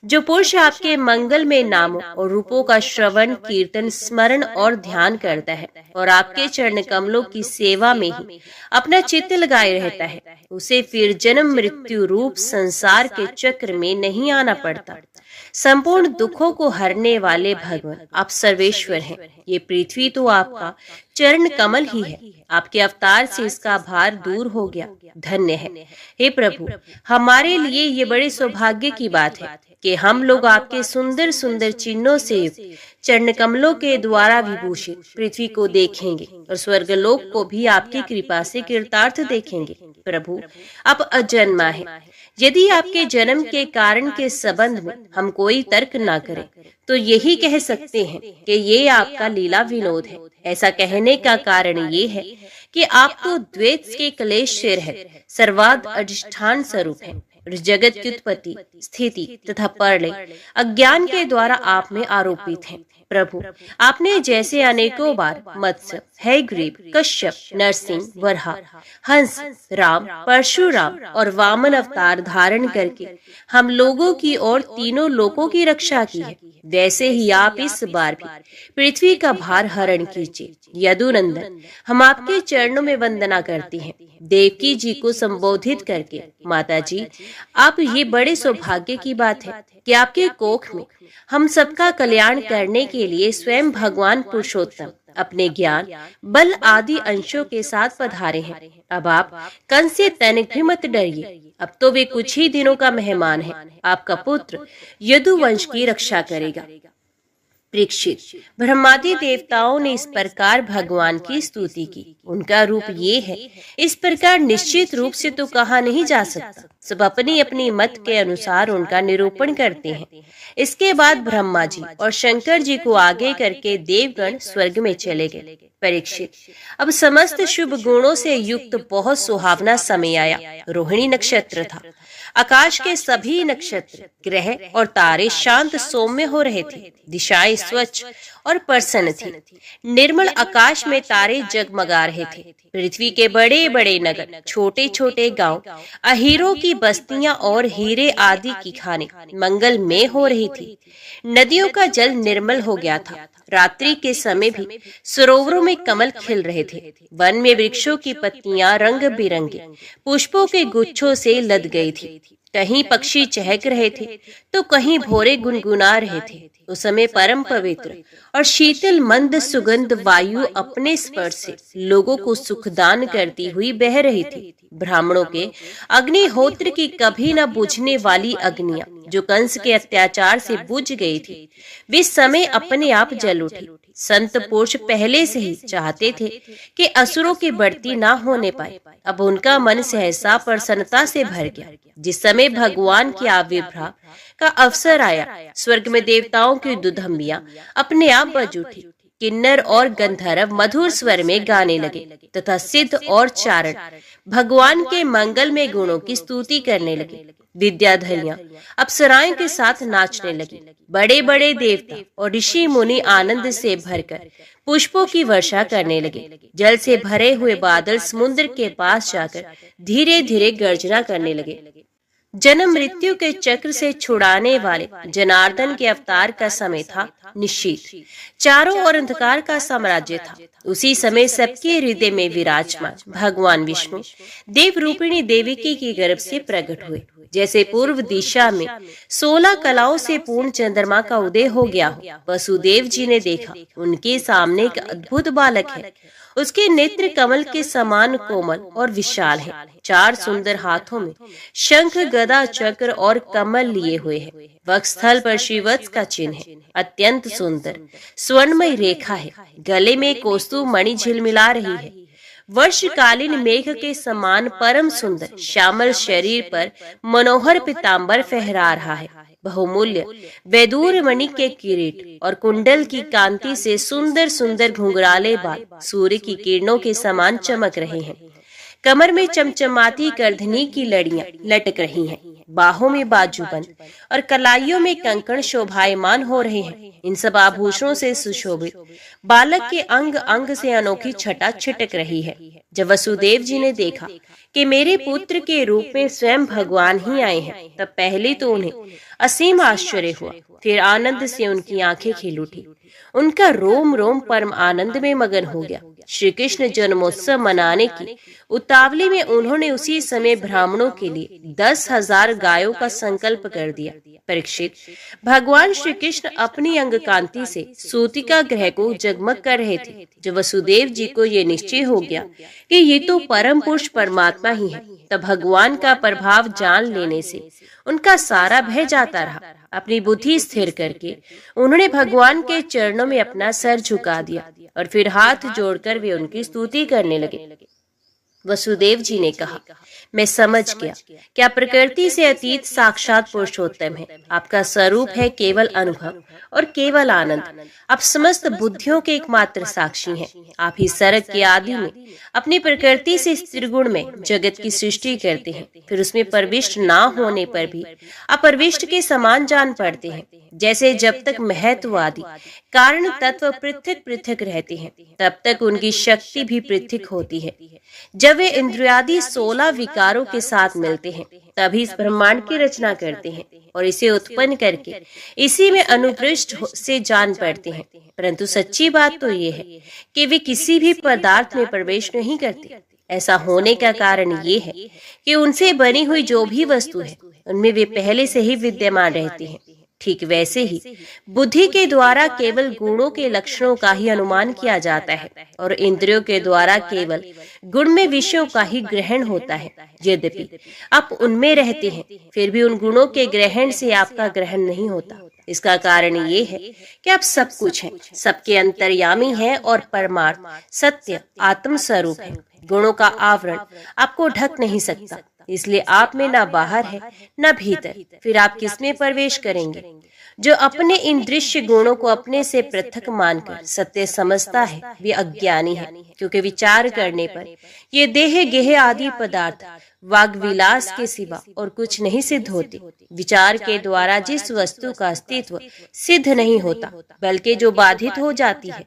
जो पुरुष आपके मंगल में नामों और रूपों का श्रवण कीर्तन स्मरण और ध्यान करता है और आपके चरण कमलों की सेवा में ही अपना चित्त लगाए रहता है, उसे फिर जन्म मृत्यु रूप संसार के चक्र में नहीं आना पड़ता। संपूर्ण दुखों को हरने वाले भगवान आप सर्वेश्वर हैं। ये पृथ्वी तो आपका चरण कमल ही है। आपके अवतार से इसका भार दूर हो गया, धन्य है। हे प्रभु, हमारे लिए ये बड़े सौभाग्य की बात है कि हम लोग आपके सुंदर सुंदर चिन्हों से युक्त चरण कमलों के द्वारा विभूषित पृथ्वी को देखेंगे और स्वर्गलोक को भी आपकी कृपा से कृतार्थ देखेंगे। प्रभु, आप अजन्मा है। यदि आपके जन्म के कारण के संबंध में हम कोई तर्क ना करें तो यही कह सकते हैं कि ये आपका लीला विनोद है। ऐसा कहने का कारण ये है कि आप तो द्वैत के क्लेश से रहित सर्वाद अधिष्ठान स्वरूप है और जगत की उत्पत्ति स्थिति तथा प्रलय अज्ञान के द्वारा आप में आरोपित हैं। प्रभु, आपने जैसे अनेकों बार मत्स्य, हयग्रीव, कश्यप, नरसिंह, वराह, हंस, राम, परशुराम और वामन अवतार धारण करके हम लोगों की और तीनों लोकों की रक्षा की है, वैसे ही आप इस बार भी पृथ्वी का भार हरण कीजिए। यदुनंदन, हम आपके चरणों में वंदना करती हैं। देवकी जी को संबोधित करके, माता जी, आप ये बड़े सौभाग्य की बात है कि आपके कोख में हम सबका कल्याण करने के लिए स्वयं भगवान पुरुषोत्तम अपने ज्ञान बल आदि अंशों के साथ पधारे हैं। अब आप कंस से तनिक भी मत डरिए। अब तो वे कुछ ही दिनों का मेहमान है। आपका पुत्र यदुवंश की रक्षा करेगा। परीक्षित, ब्रह्मादि देवताओं ने इस प्रकार भगवान की स्तुति की। उनका रूप ये है, इस प्रकार निश्चित रूप से तो कहा नहीं जा सकता। सब अपनी अपनी मत के अनुसार उनका निरूपण करते हैं। इसके बाद ब्रह्मा जी और शंकर जी को आगे करके देवगण स्वर्ग में चले गए। परीक्षित, अब समस्त शुभ गुणों से युक्त बहुत सुहावना समय आया। रोहिणी नक्षत्र था। आकाश के सभी नक्षत्र, ग्रह और तारे शांत सौम्य हो रहे थे। दिशाएं स्वच्छ और प्रसन्न थी। निर्मल आकाश में तारे जगमगा रहे थे। पृथ्वी के बड़े बड़े नगर, छोटे छोटे गांव, अहीरों की बस्तियां और हीरे आदि की खाने मंगल में हो रही थी। नदियों का जल निर्मल हो गया था। रात्रि के समय भी सरोवरों में कमल खिल रहे थे। वन में वृक्षों की पत्तियां रंग बिरंगे पुष्पों के गुच्छों से लद गई थी। कहीं पक्षी चहक रहे थे तो कहीं भोरे गुनगुना रहे थे। उस समय परम पवित्र और शीतल मंद सुगंध वायु अपने स्पर्श से लोगों को सुखदान करती हुई बह रही थी। ब्राह्मणों के अग्निहोत्र की कभी न बुझने वाली अग्नियां जो कंस के अत्याचार से बुझ गई थी, वे समय अपने आप जल उठी। संत पुरुष पहले से ही चाहते थे कि असुरों की बढ़ती ना होने पाए। अब उनका मन सहसा प्रसन्नता से भर गया। जिस समय भगवान की आविर्भाव का अवसर आया, स्वर्ग में देवताओं की दुधम्बियां अपने आप बज उठी। किन्नर और गंधर्व मधुर स्वर में गाने लगे तथा सिद्ध और चारण भगवान के मंगल में गुणों की स्तुति करने लगे। विद्याधरियां अप्सराएं के साथ नाचने लगी। बड़े बड़े देवता और ऋषि मुनि आनंद से भरकर पुष्पों की वर्षा करने लगे। जल से भरे हुए बादल समुद्र के पास जाकर धीरे धीरे गर्जना करने लगे। जन्म मृत्यु के चक्र से छुड़ाने वाले जनार्दन के अवतार का समय था निश्चित। चारों ओर अंधकार का साम्राज्य था। उसी समय सबके हृदय में विराजमान भगवान विष्णु देव रूपिणी देविकी के गर्भ से प्रकट हुए। जैसे पूर्व दिशा में 16 कलाओं से पूर्ण चंद्रमा का उदय हो गया हो, वसुदेव जी ने देखा उनके सामने एक अद्भुत बालक है। उसके नेत्र कमल के समान कोमल और विशाल हैं। 4 सुंदर हाथों में शंख गदा चक्र और कमल लिए हुए है। वक्षस्थल पर श्रीवत्स का चिन्ह है। अत्यंत सुंदर स्वर्णमय रेखा है। गले में कौस्तुभ मणि झिलमिला रही है। वर्षकालीन मेघ के समान परम सुंदर श्यामल शरीर पर मनोहर पीताम्बर फहरा रहा है। बहुमूल्य वैदूर मणि के किरीट और कुंडल की कांति से सुंदर सुंदर घुंघराले बाल सूर्य की किरणों के समान चमक रहे हैं। कमर में चमचमाती करधनी की लड़ियां लटक रही हैं, बाहों में बाजूबंद और कलाइयों में कंकण शोभायमान हो रहे हैं। इन सब आभूषणों से सुशोभित बालक के अंग अंग से अनोखी छटा छिटक रही है। जब वसुदेव जी ने देखा कि मेरे पुत्र के रूप में स्वयं भगवान ही आए हैं, तब पहले तो उन्हें असीम आश्चर्य हुआ, फिर आनंद से उनकी आंखें खिल उठी। उनका रोम रोम परम आनंद में मगन हो गया। श्री कृष्ण जन्मोत्सव मनाने की उतावली में उन्होंने उसी समय ब्राह्मणों के लिए 10,000 गायों का संकल्प कर दिया। परीक्षित, भगवान श्री कृष्ण अपनी अंग कांति से सूतिका ग्रह को जगमग कर रहे थे। जब वसुदेव जी को ये निश्चय हो गया कि ये तो परम पुरुष परमात्मा ही है, तब भगवान का प्रभाव जान लेने से उनका सारा भय जाता रहा। अपनी बुद्धि स्थिर करके उन्होंने भगवान के चरणों में अपना सर झुका दिया और फिर हाथ जोड़कर वे उनकी स्तुति करने लगे। वसुदेव जी ने कहा, मैं समझ गया कि आप प्रकृति से अतीत साक्षात पुरुषोत्तम है। आपका स्वरूप है केवल अनुभव और केवल आनंद। आप समस्त बुद्धियों के एकमात्र साक्षी हैं। आप ही सर्ग के आदि में अपनी प्रकृति से त्रिगुण में जगत की सृष्टि करते हैं, फिर उसमें प्रविष्ट ना होने पर भी अप्रविष्ट के समान जान पड़ते हैं। जैसे जब तक महत्व आदि कारण तत्व पृथक पृथक रहते हैं, तब तक उनकी शक्ति भी पृथक होती है। जब वे इंद्रियादि 16 विकारों के साथ मिलते हैं, तभी इस ब्रह्मांड की रचना करते हैं और इसे उत्पन्न करके इसी में अनुप्रविष्ट से जान पड़ते हैं। परंतु सच्ची बात तो ये है कि वे किसी भी पदार्थ में प्रवेश नहीं करते। ऐसा होने का कारण ये है कि उनसे बनी हुई जो भी वस्तु है, उनमें वे पहले से ही विद्यमान रहते हैं। ठीक वैसे ही बुद्धि के द्वारा केवल गुणों के लक्षणों का ही अनुमान किया जाता है और इंद्रियों के द्वारा केवल गुण में विषयों का ही ग्रहण होता है। यद्यपि आप उनमें रहते हैं, फिर भी उन गुणों के ग्रहण से आपका ग्रहण नहीं होता। इसका कारण ये है कि आप सब कुछ हैं, सबके अंतर्यामी हैं और परमार्थ सत्य आत्म स्वरूप है। गुणों का आवरण आपको ढक नहीं सकता, इसलिए आप में ना बाहर है ना भीतर। फिर आप किसमें प्रवेश करेंगे? जो अपने इन दृश्य गुणों को अपने से पृथक मानकर सत्य समझता है, वे अज्ञानी है, क्योंकि विचार करने पर ये देह गेह आदि पदार्थ वाग विलास के सिवा और कुछ नहीं सिद्ध होते। विचार के द्वारा जिस वस्तु का अस्तित्व सिद्ध नहीं होता, बल्कि जो बाधित हो जाती है,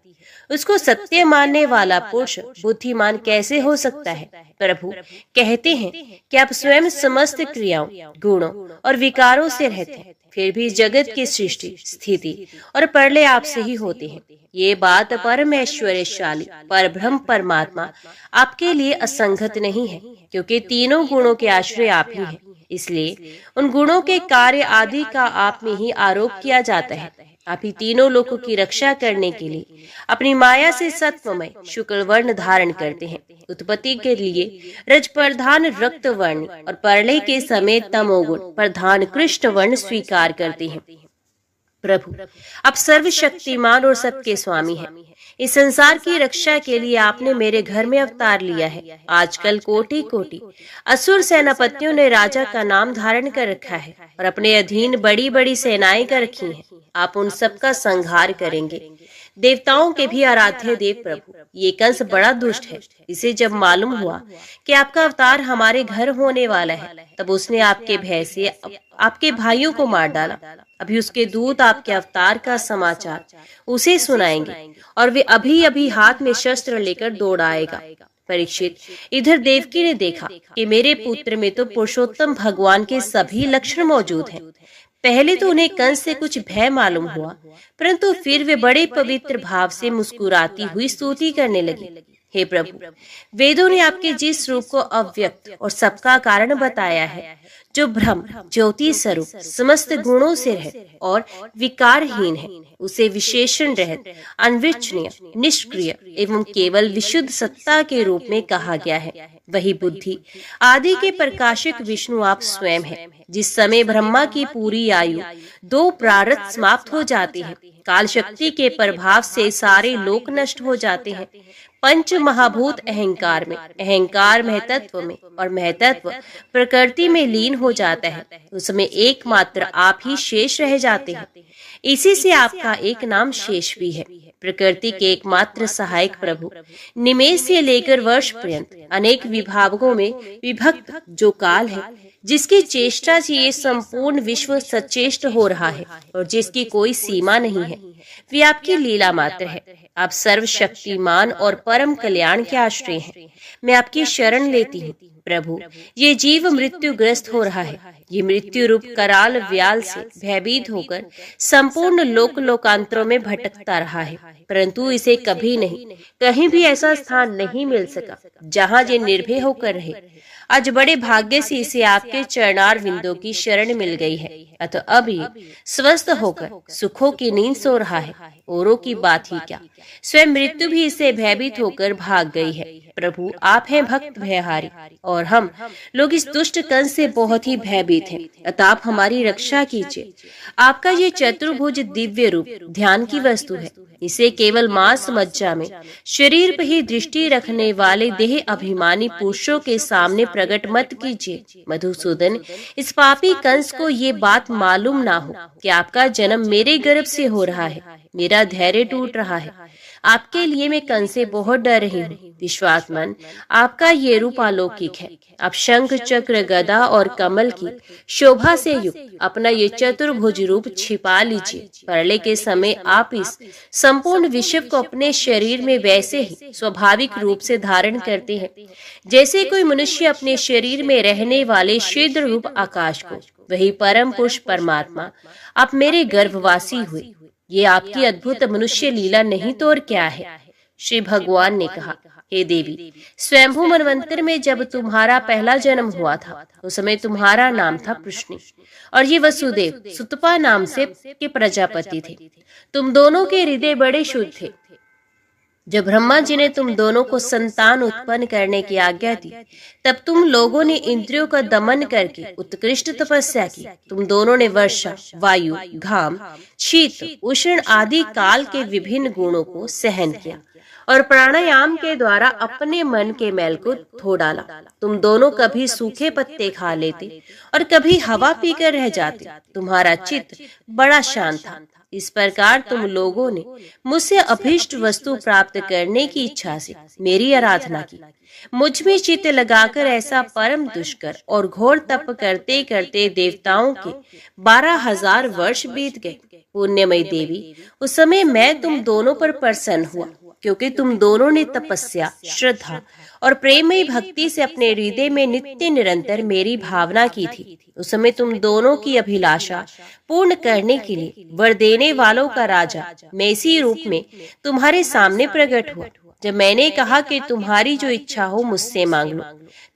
उसको सत्य मानने वाला पुरुष बुद्धिमान कैसे हो सकता है? प्रभु कहते हैं कि आप स्वयं समस्त क्रियाओं, गुणों और विकारों से रहते हैं, फिर भी जगत की सृष्टि, स्थिति और प्रलय आपसे ही होते हैं। ये बात परम ऐश्वर्यशाली परब्रह्म परमात्मा आपके लिए असंगत नहीं है, क्योंकि तीनों गुणों के आश्रय आप ही हैं। इसलिए उन गुणों के कार्य आदि का आप में ही आरोप किया जाता है। आप ही तीनों लोगों की रक्षा करने के लिए अपनी माया से सत्वमय शुक्ल वर्ण धारण करते हैं। उत्पत्ति के लिए रज प्रधान रक्त वर्ण और प्रलय के समय तमोगुण प्रधान कृष्ण वर्ण स्वीकार करते हैं। प्रभु आप सर्वशक्तिमान और सबके स्वामी हैं। इस संसार की रक्षा के लिए आपने मेरे घर में अवतार लिया है। आजकल कोटि कोटि असुर सेनापतियों ने राजा का नाम धारण कर रखा है और अपने अधीन बड़ी बड़ी सेनाएं कर रखी हैं। आप उन सबका संहार करेंगे। देवताओं के भी आराध्य देव प्रभु, ये कंस बड़ा दुष्ट है। इसे जब मालूम हुआ कि आपका अवतार हमारे घर होने वाला है, तब उसने आपके भय से आपके भाइयों को मार डाला। अभी उसके दूत आपके अवतार का समाचार उसे सुनाएंगे और वे अभी अभी हाथ में शस्त्र लेकर दौड़ आएगा। परीक्षित, इधर देवकी ने देखा कि मेरे पुत्र में तो पुरुषोत्तम भगवान के सभी लक्षण मौजूद हैं। पहले तो उन्हें कंस से कुछ भय मालूम हुआ, परंतु फिर वे बड़े पवित्र भाव से मुस्कुराती हुई स्तुति करने लगी। हे प्रभु, वेदों ने आपके जिस रूप को अव्यक्त और सबका कारण बताया है, जो ब्रह्म ज्योति स्वरूप समस्त गुणों से रहित और विकारहीन है, उसे विशेषण रहित, अनविचनीय, निष्क्रिय एवं केवल विशुद्ध सत्ता के रूप में कहा गया है। वही बुद्धि आदि के प्रकाशक विष्णु आप स्वयं हैं। जिस समय ब्रह्मा की पूरी आयु 2 प्रारब्ध समाप्त हो जाते हैं, काल शक्ति के प्रभाव से सारे लोक नष्ट हो जाते हैं। पंच महाभूत अहंकार में, अहंकार महतत्व में और महतत्व प्रकृति में लीन हो जाता है। उसमें एकमात्र आप ही शेष रह जाते हैं। इसी से आपका एक नाम शेष भी है। प्रकृति के एकमात्र सहायक प्रभु, निमेष से लेकर वर्ष पर्यंत अनेक विभागों में विभक्त जो काल है, जिसकी चेष्टा से ये संपूर्ण विश्व सचेष्ट हो रहा है और जिसकी कोई सीमा नहीं है, वे आपकी लीला मात्र है। आप सर्वशक्तिमान और परम कल्याण के आश्रय हैं। मैं आपकी शरण लेती हूँ प्रभु। ये जीव मृत्युग्रस्त हो रहा है। ये मृत्यु रूप कराल व्याल से भयभीत होकर संपूर्ण लोकांतरों में भटकता रहा है, परंतु इसे कभी नहीं, कहीं भी ऐसा स्थान नहीं मिल सका जहाँ ये निर्भय होकर रहे। आज बड़े भाग्य से इसे आपके चरणार विंदों की शरण मिल गई है, अतः अब ये स्वस्थ होकर सुखों की नींद सो रहा है। औरों की बात ही क्या, स्वयं मृत्यु भी इसे भयभीत होकर भाग गई है। प्रभु, आप हैं भक्त भयहारी और हम लोग इस दुष्ट कंस से बहुत ही भयभीत हैं, अतः आप हमारी रक्षा कीजिए। आपका ये चतुर्भुज दिव्य रूप ध्यान की वस्तु है। इसे केवल मांस मज्जा में शरीर पर ही दृष्टि रखने वाले देह अभिमानी पुरुषों के सामने प्रकट मत कीजिए। मधुसूदन, इस पापी कंस को ये बात मालूम ना हो कि आपका जन्म मेरे गर्भ से हो रहा है। मेरा धैर्य टूट रहा है। आपके लिए मैं कंस से बहुत डर रही हूँ। विश्वात्मन, आपका ये रूप अलौकिक है। आप शंख चक्र गदा और कमल की शोभा से युक्त अपना ये चतुर्भुज रूप छिपा लीजिए। प्रलय के समय आप इस संपूर्ण विश्व को अपने शरीर में वैसे ही स्वाभाविक रूप से धारण करते हैं जैसे कोई मनुष्य अपने शरीर में रहने वाले शीघ्र रूप आकाश को। वही परम पुरुष परमात्मा आप मेरे गर्भवासी हुए। ये आपकी अद्भुत मनुष्य लीला नहीं तो और क्या है। श्री भगवान ने कहा, हे देवी, स्वयंभू मनवंतर में जब तुम्हारा पहला जन्म हुआ था, उस समय तुम्हारा नाम था प्रश्नि और ये वसुदेव सुतपा नाम से के प्रजापति थे। तुम दोनों के हृदय बड़े शुद्ध थे। जब ब्रह्मा जी ने तुम दोनों को संतान उत्पन्न करने की आज्ञा दी, तब तुम लोगों ने इंद्रियों का दमन करके उत्कृष्ट तपस्या की। तुम दोनों ने वर्षा, वायु, घाम, शीत, उष्ण आदि काल के विभिन्न गुणों को सहन किया और प्राणायाम के द्वारा अपने मन के मैल को धो डाला। तुम दोनों कभी सूखे पत्ते खा लेते और कभी हवा पीकर रह जाते। तुम्हारा चित्त बड़ा शांत था। इस प्रकार तुम लोगों ने मुझसे अभीष्ट वस्तु प्राप्त करने की इच्छा से मेरी आराधना की। मुझ में चित्त लगाकर ऐसा परम दुष्कर और घोर तप करते करते देवताओं के 12,000 वर्ष बीत गए। पुण्यमयी देवी, उस समय मैं तुम दोनों पर प्रसन्न हुआ, क्योंकि तुम दोनों ने तपस्या, श्रद्धा और प्रेममयी भक्ति से अपने हृदय में नित्य निरंतर मेरी भावना की थी। उस समय तुम दोनों की अभिलाषा पूर्ण करने के लिए वर देने वालों का राजा मैं इसी रूप में तुम्हारे सामने प्रकट हुआ। जब मैंने कहा कि तुम्हारी जो इच्छा हो मुझसे मांग लो,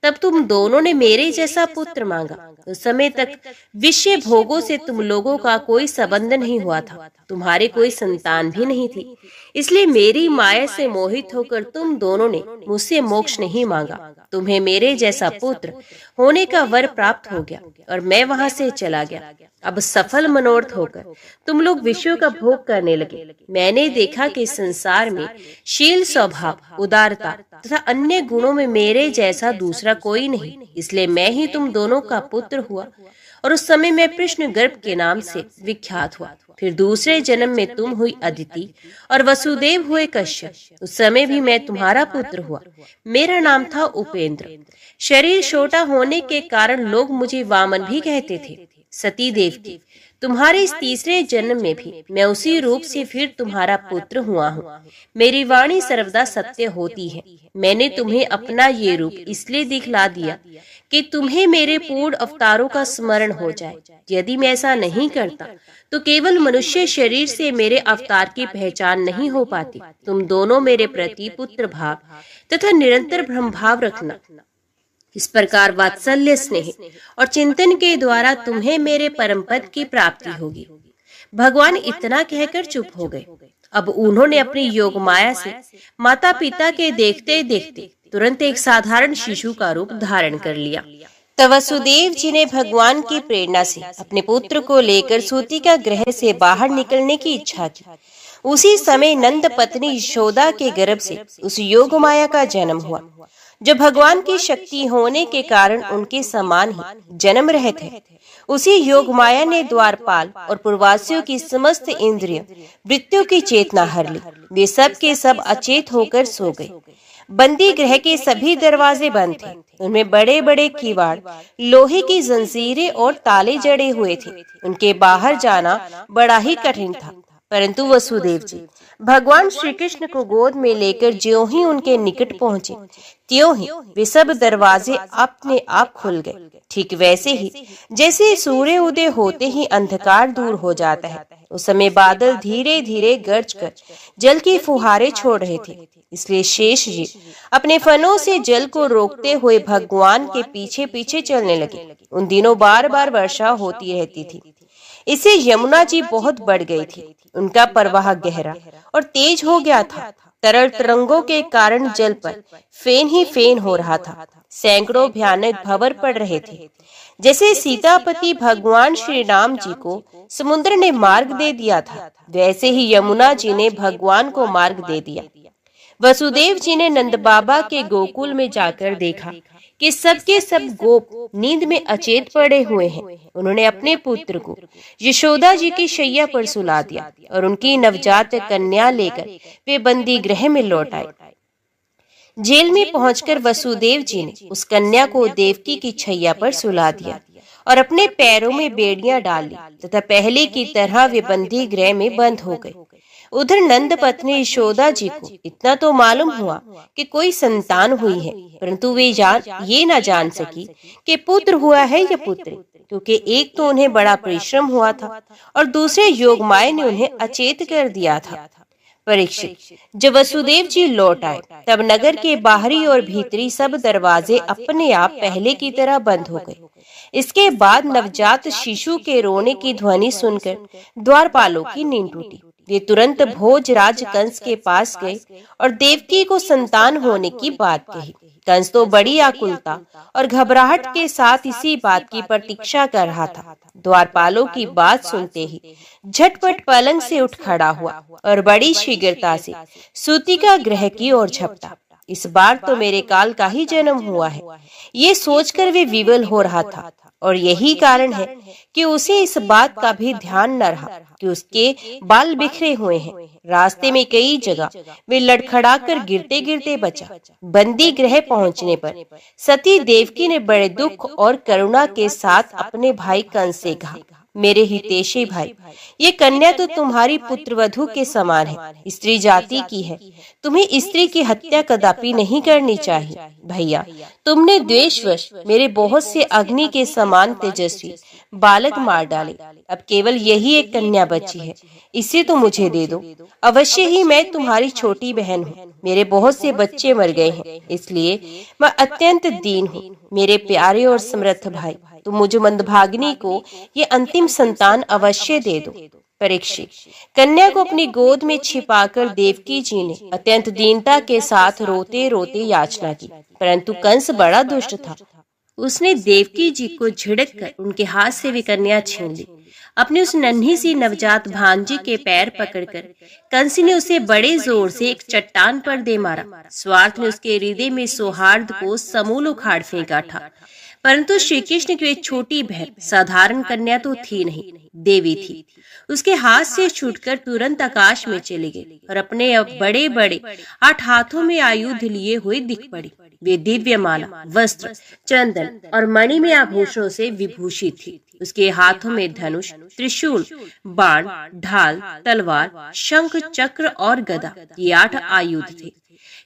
तब तुम दोनों ने मेरे जैसा पुत्र मांगा। उस समय तक विषय भोगों से तुम लोगों का कोई संबंध नहीं हुआ था, तुम्हारे कोई संतान भी नहीं थी। इसलिए मेरी माया से मोहित होकर तुम दोनों ने मुझसे मोक्ष नहीं मांगा। तुम्हें मेरे जैसा पुत्र होने का वर प्राप्त हो गया और मैं वहां से चला गया। अब सफल मनोरथ होकर तुम लोग विषयों का भोग करने लगे। मैंने देखा कि संसार में शील, स्वभाव, उदारता तथा अन्य गुणों में मेरे जैसा दूसरा कोई नहीं। इसलिए मैं ही तुम दोनों का पुत्र हुआ और उस समय मैं कृष्ण गर्भ के नाम से विख्यात हुआ। फिर दूसरे जन्म में तुम हुई अदिति और वसुदेव हुए कश्यप। उस समय भी मैं तुम्हारा पुत्र हुआ। मेरा नाम था उपेंद्र। शरीर छोटा होने के कारण लोग मुझे वामन भी कहते थे। सती देवकी, तुम्हारे इस तीसरे जन्म में भी मैं उसी रूप से फिर तुम्हारा पुत्र हुआ हूँ। मेरी वाणी सर्वदा सत्य होती है। मैंने तुम्हें अपना ये रूप इसलिए दिखला दिया कि तुम्हें मेरे पूर्ण अवतारों का स्मरण हो जाए। यदि मैं ऐसा नहीं करता तो केवल मनुष्य शरीर से मेरे अवतार की पहचान नहीं हो पाती। तुम दोनों मेरे प्रति पुत्र भाव तथा निरंतर ब्रह्म भाव रखना। इस प्रकार वात्सल्य, स्नेह और चिंतन के द्वारा तुम्हें मेरे परम पद की प्राप्ति होगी। भगवान इतना कहकर चुप हो गए। अब उन्होंने अपनी योग माया से माता पिता के देखते देखते तुरंत एक साधारण शिशु का रूप धारण कर लिया। तब वसुदेव जी ने भगवान की प्रेरणा से अपने पुत्र को लेकर सूतिका गृह से बाहर निकलने की इच्छा की। उसी समय नंद पत्नी यशोदा के गर्भ से उस योग माया का जन्म हुआ। जो भगवान की शक्ति होने के कारण उनके समान ही जन्म रहे थे। उसी योग माया ने द्वारपाल और पूर्ववासियों की समस्त इंद्रिय मृत्यु की चेतना हर ली। वे सब के सब अचेत होकर सो गए। बंदी गृह के सभी दरवाजे बंद थे। उनमें बड़े बड़े किवाड़, लोहे की जंजीरें और ताले जड़े हुए थे। उनके बाहर जाना बड़ा ही कठिन था। परंतु वसुदेव जी भगवान श्री कृष्ण को गोद में लेकर ज्यों ही उनके निकट पहुंचे, त्यों ही वे सब दरवाजे अपने आप खुल गए। ठीक वैसे ही जैसे सूर्य उदय होते ही अंधकार दूर हो जाता है, उस समय बादल धीरे धीरे गरज कर जल की फुहारें छोड़ रहे थे। इसलिए शेष जी अपने फनों से जल को रोकते हुए भगवान के पीछे पीछे चलने लगे। उन दिनों बार बार वर्षा होती रहती थी। इससे यमुना जी बहुत बढ़ गई थी। उनका प्रवाह गहरा और तेज हो गया था। तरल तरंगों के कारण जल पर फेन ही फेन हो रहा था। सैकड़ों भयानक भंवर पड़ रहे थे। जैसे सीतापति भगवान श्री राम जी को समुद्र ने मार्ग दे दिया था, वैसे ही यमुना जी ने भगवान को मार्ग दे दिया। वसुदेव जी ने नंद बाबा के गोकुल में जाकर देखा कि सबके सब गोप नींद में अचेत पड़े हुए हैं। उन्होंने अपने पुत्र को यशोदा जी की शैया पर सुला दिया और उनकी नवजात कन्या लेकर वे बंदी गृह में लौट आए। जेल में पहुंचकर वसुदेव जी ने उस कन्या को देवकी की छैया पर सुला दिया और अपने पैरों में बेड़ियां डाल ली तथा पहले की तरह वे बंदी गृह में बंद हो गए। उधर नंद पत्नी यशोदा जी को इतना तो मालूम हुआ कि कोई संतान हुई है, परंतु वे ये न जान सकी कि पुत्र हुआ है या पुत्री, क्योंकि एक तो उन्हें बड़ा परिश्रम हुआ था और दूसरे योगमाया ने उन्हें अचेत कर दिया था। परीक्षित, जब वसुदेव जी लौट आए तब नगर के बाहरी और भीतरी सब दरवाजे अपने आप पहले की तरह बंद हो गए। इसके बाद नवजात शिशु के रोने की ध्वनि सुनकर द्वारपालों की नींद टूटी। वे तुरंत भोजराज कंस के पास गए और देवकी को संतान होने की बात कही। कंस तो बड़ी आकुलता और घबराहट के साथ इसी बात की प्रतीक्षा कर रहा था। द्वारपालों की बात सुनते ही झटपट पलंग से उठ खड़ा हुआ और बड़ी शीघ्रता से सूतिका गृह की ओर झपटा। इस बार तो मेरे काल का ही जन्म हुआ है, ये सोचकर वे विवल हो रहा था। और यही कारण है कि उसे इस बात का भी ध्यान न रहा कि उसके बाल बिखरे हुए हैं। रास्ते में कई जगह वे लड़खड़ाकर गिरते गिरते बचा। बंदी गृह पहुंचने पर सती देवकी ने बड़े दुख और करुणा के साथ अपने भाई कंस से कहा, मेरे हितैषी भाई, ये कन्या तो तुम्हारी पुत्रवधू के समान है, स्त्री जाति की है। तुम्हें स्त्री की हत्या कदापि नहीं करनी चाहिए। भैया, तुमने द्वेषवश मेरे बहुत से अग्नि के समान तेजस्वी बालक मार डाले। अब केवल यही एक कन्या बची है, इसे तो मुझे दे दो। अवश्य ही मैं तुम्हारी छोटी बहन हूँ। मेरे बहुत से बच्चे मर गए हैं, इसलिए मैं अत्यंत दीन हूँ। मेरे प्यारे और समर्थ भाई, तुम मुझे मंदभागिनी को ये अंतिम संतान अवश्य दे दो। परीक्षित, कन्या को अपनी गोद में छिपाकर देवकी जी ने अत्यंत दीनता के साथ रोते रोते याचना की, परंतु कंस बड़ा दुष्ट था। उसने देवकी जी को झिड़क कर उनके हाथ से वे कन्या छीन ली। अपनी उस नन्ही सी नवजात भांजी के पैर पकड़कर कंस ने उसे बड़े जोर से एक चट्टान पर दे मारा। स्वार्थ ने उसके हृदय में सौहार्द को समूल उखाड़ फेंका था। परंतु श्री कृष्ण की एक छोटी बहन साधारण कन्या तो थी नहीं, देवी थी। उसके हाथ से छूटकर तुरंत आकाश में चली गई और अपने बड़े बड़े 8 हाथों में आयुध लिए हुए दिख पड़ी। वे दिव्य माला, वस्त्र, चंदन और मणि में आभूषणों से विभूषित थी। उसके हाथों में धनुष, त्रिशूल, बाण, ढाल, तलवार, शंख, चक्र और गदा, ये 8 आयुध थे।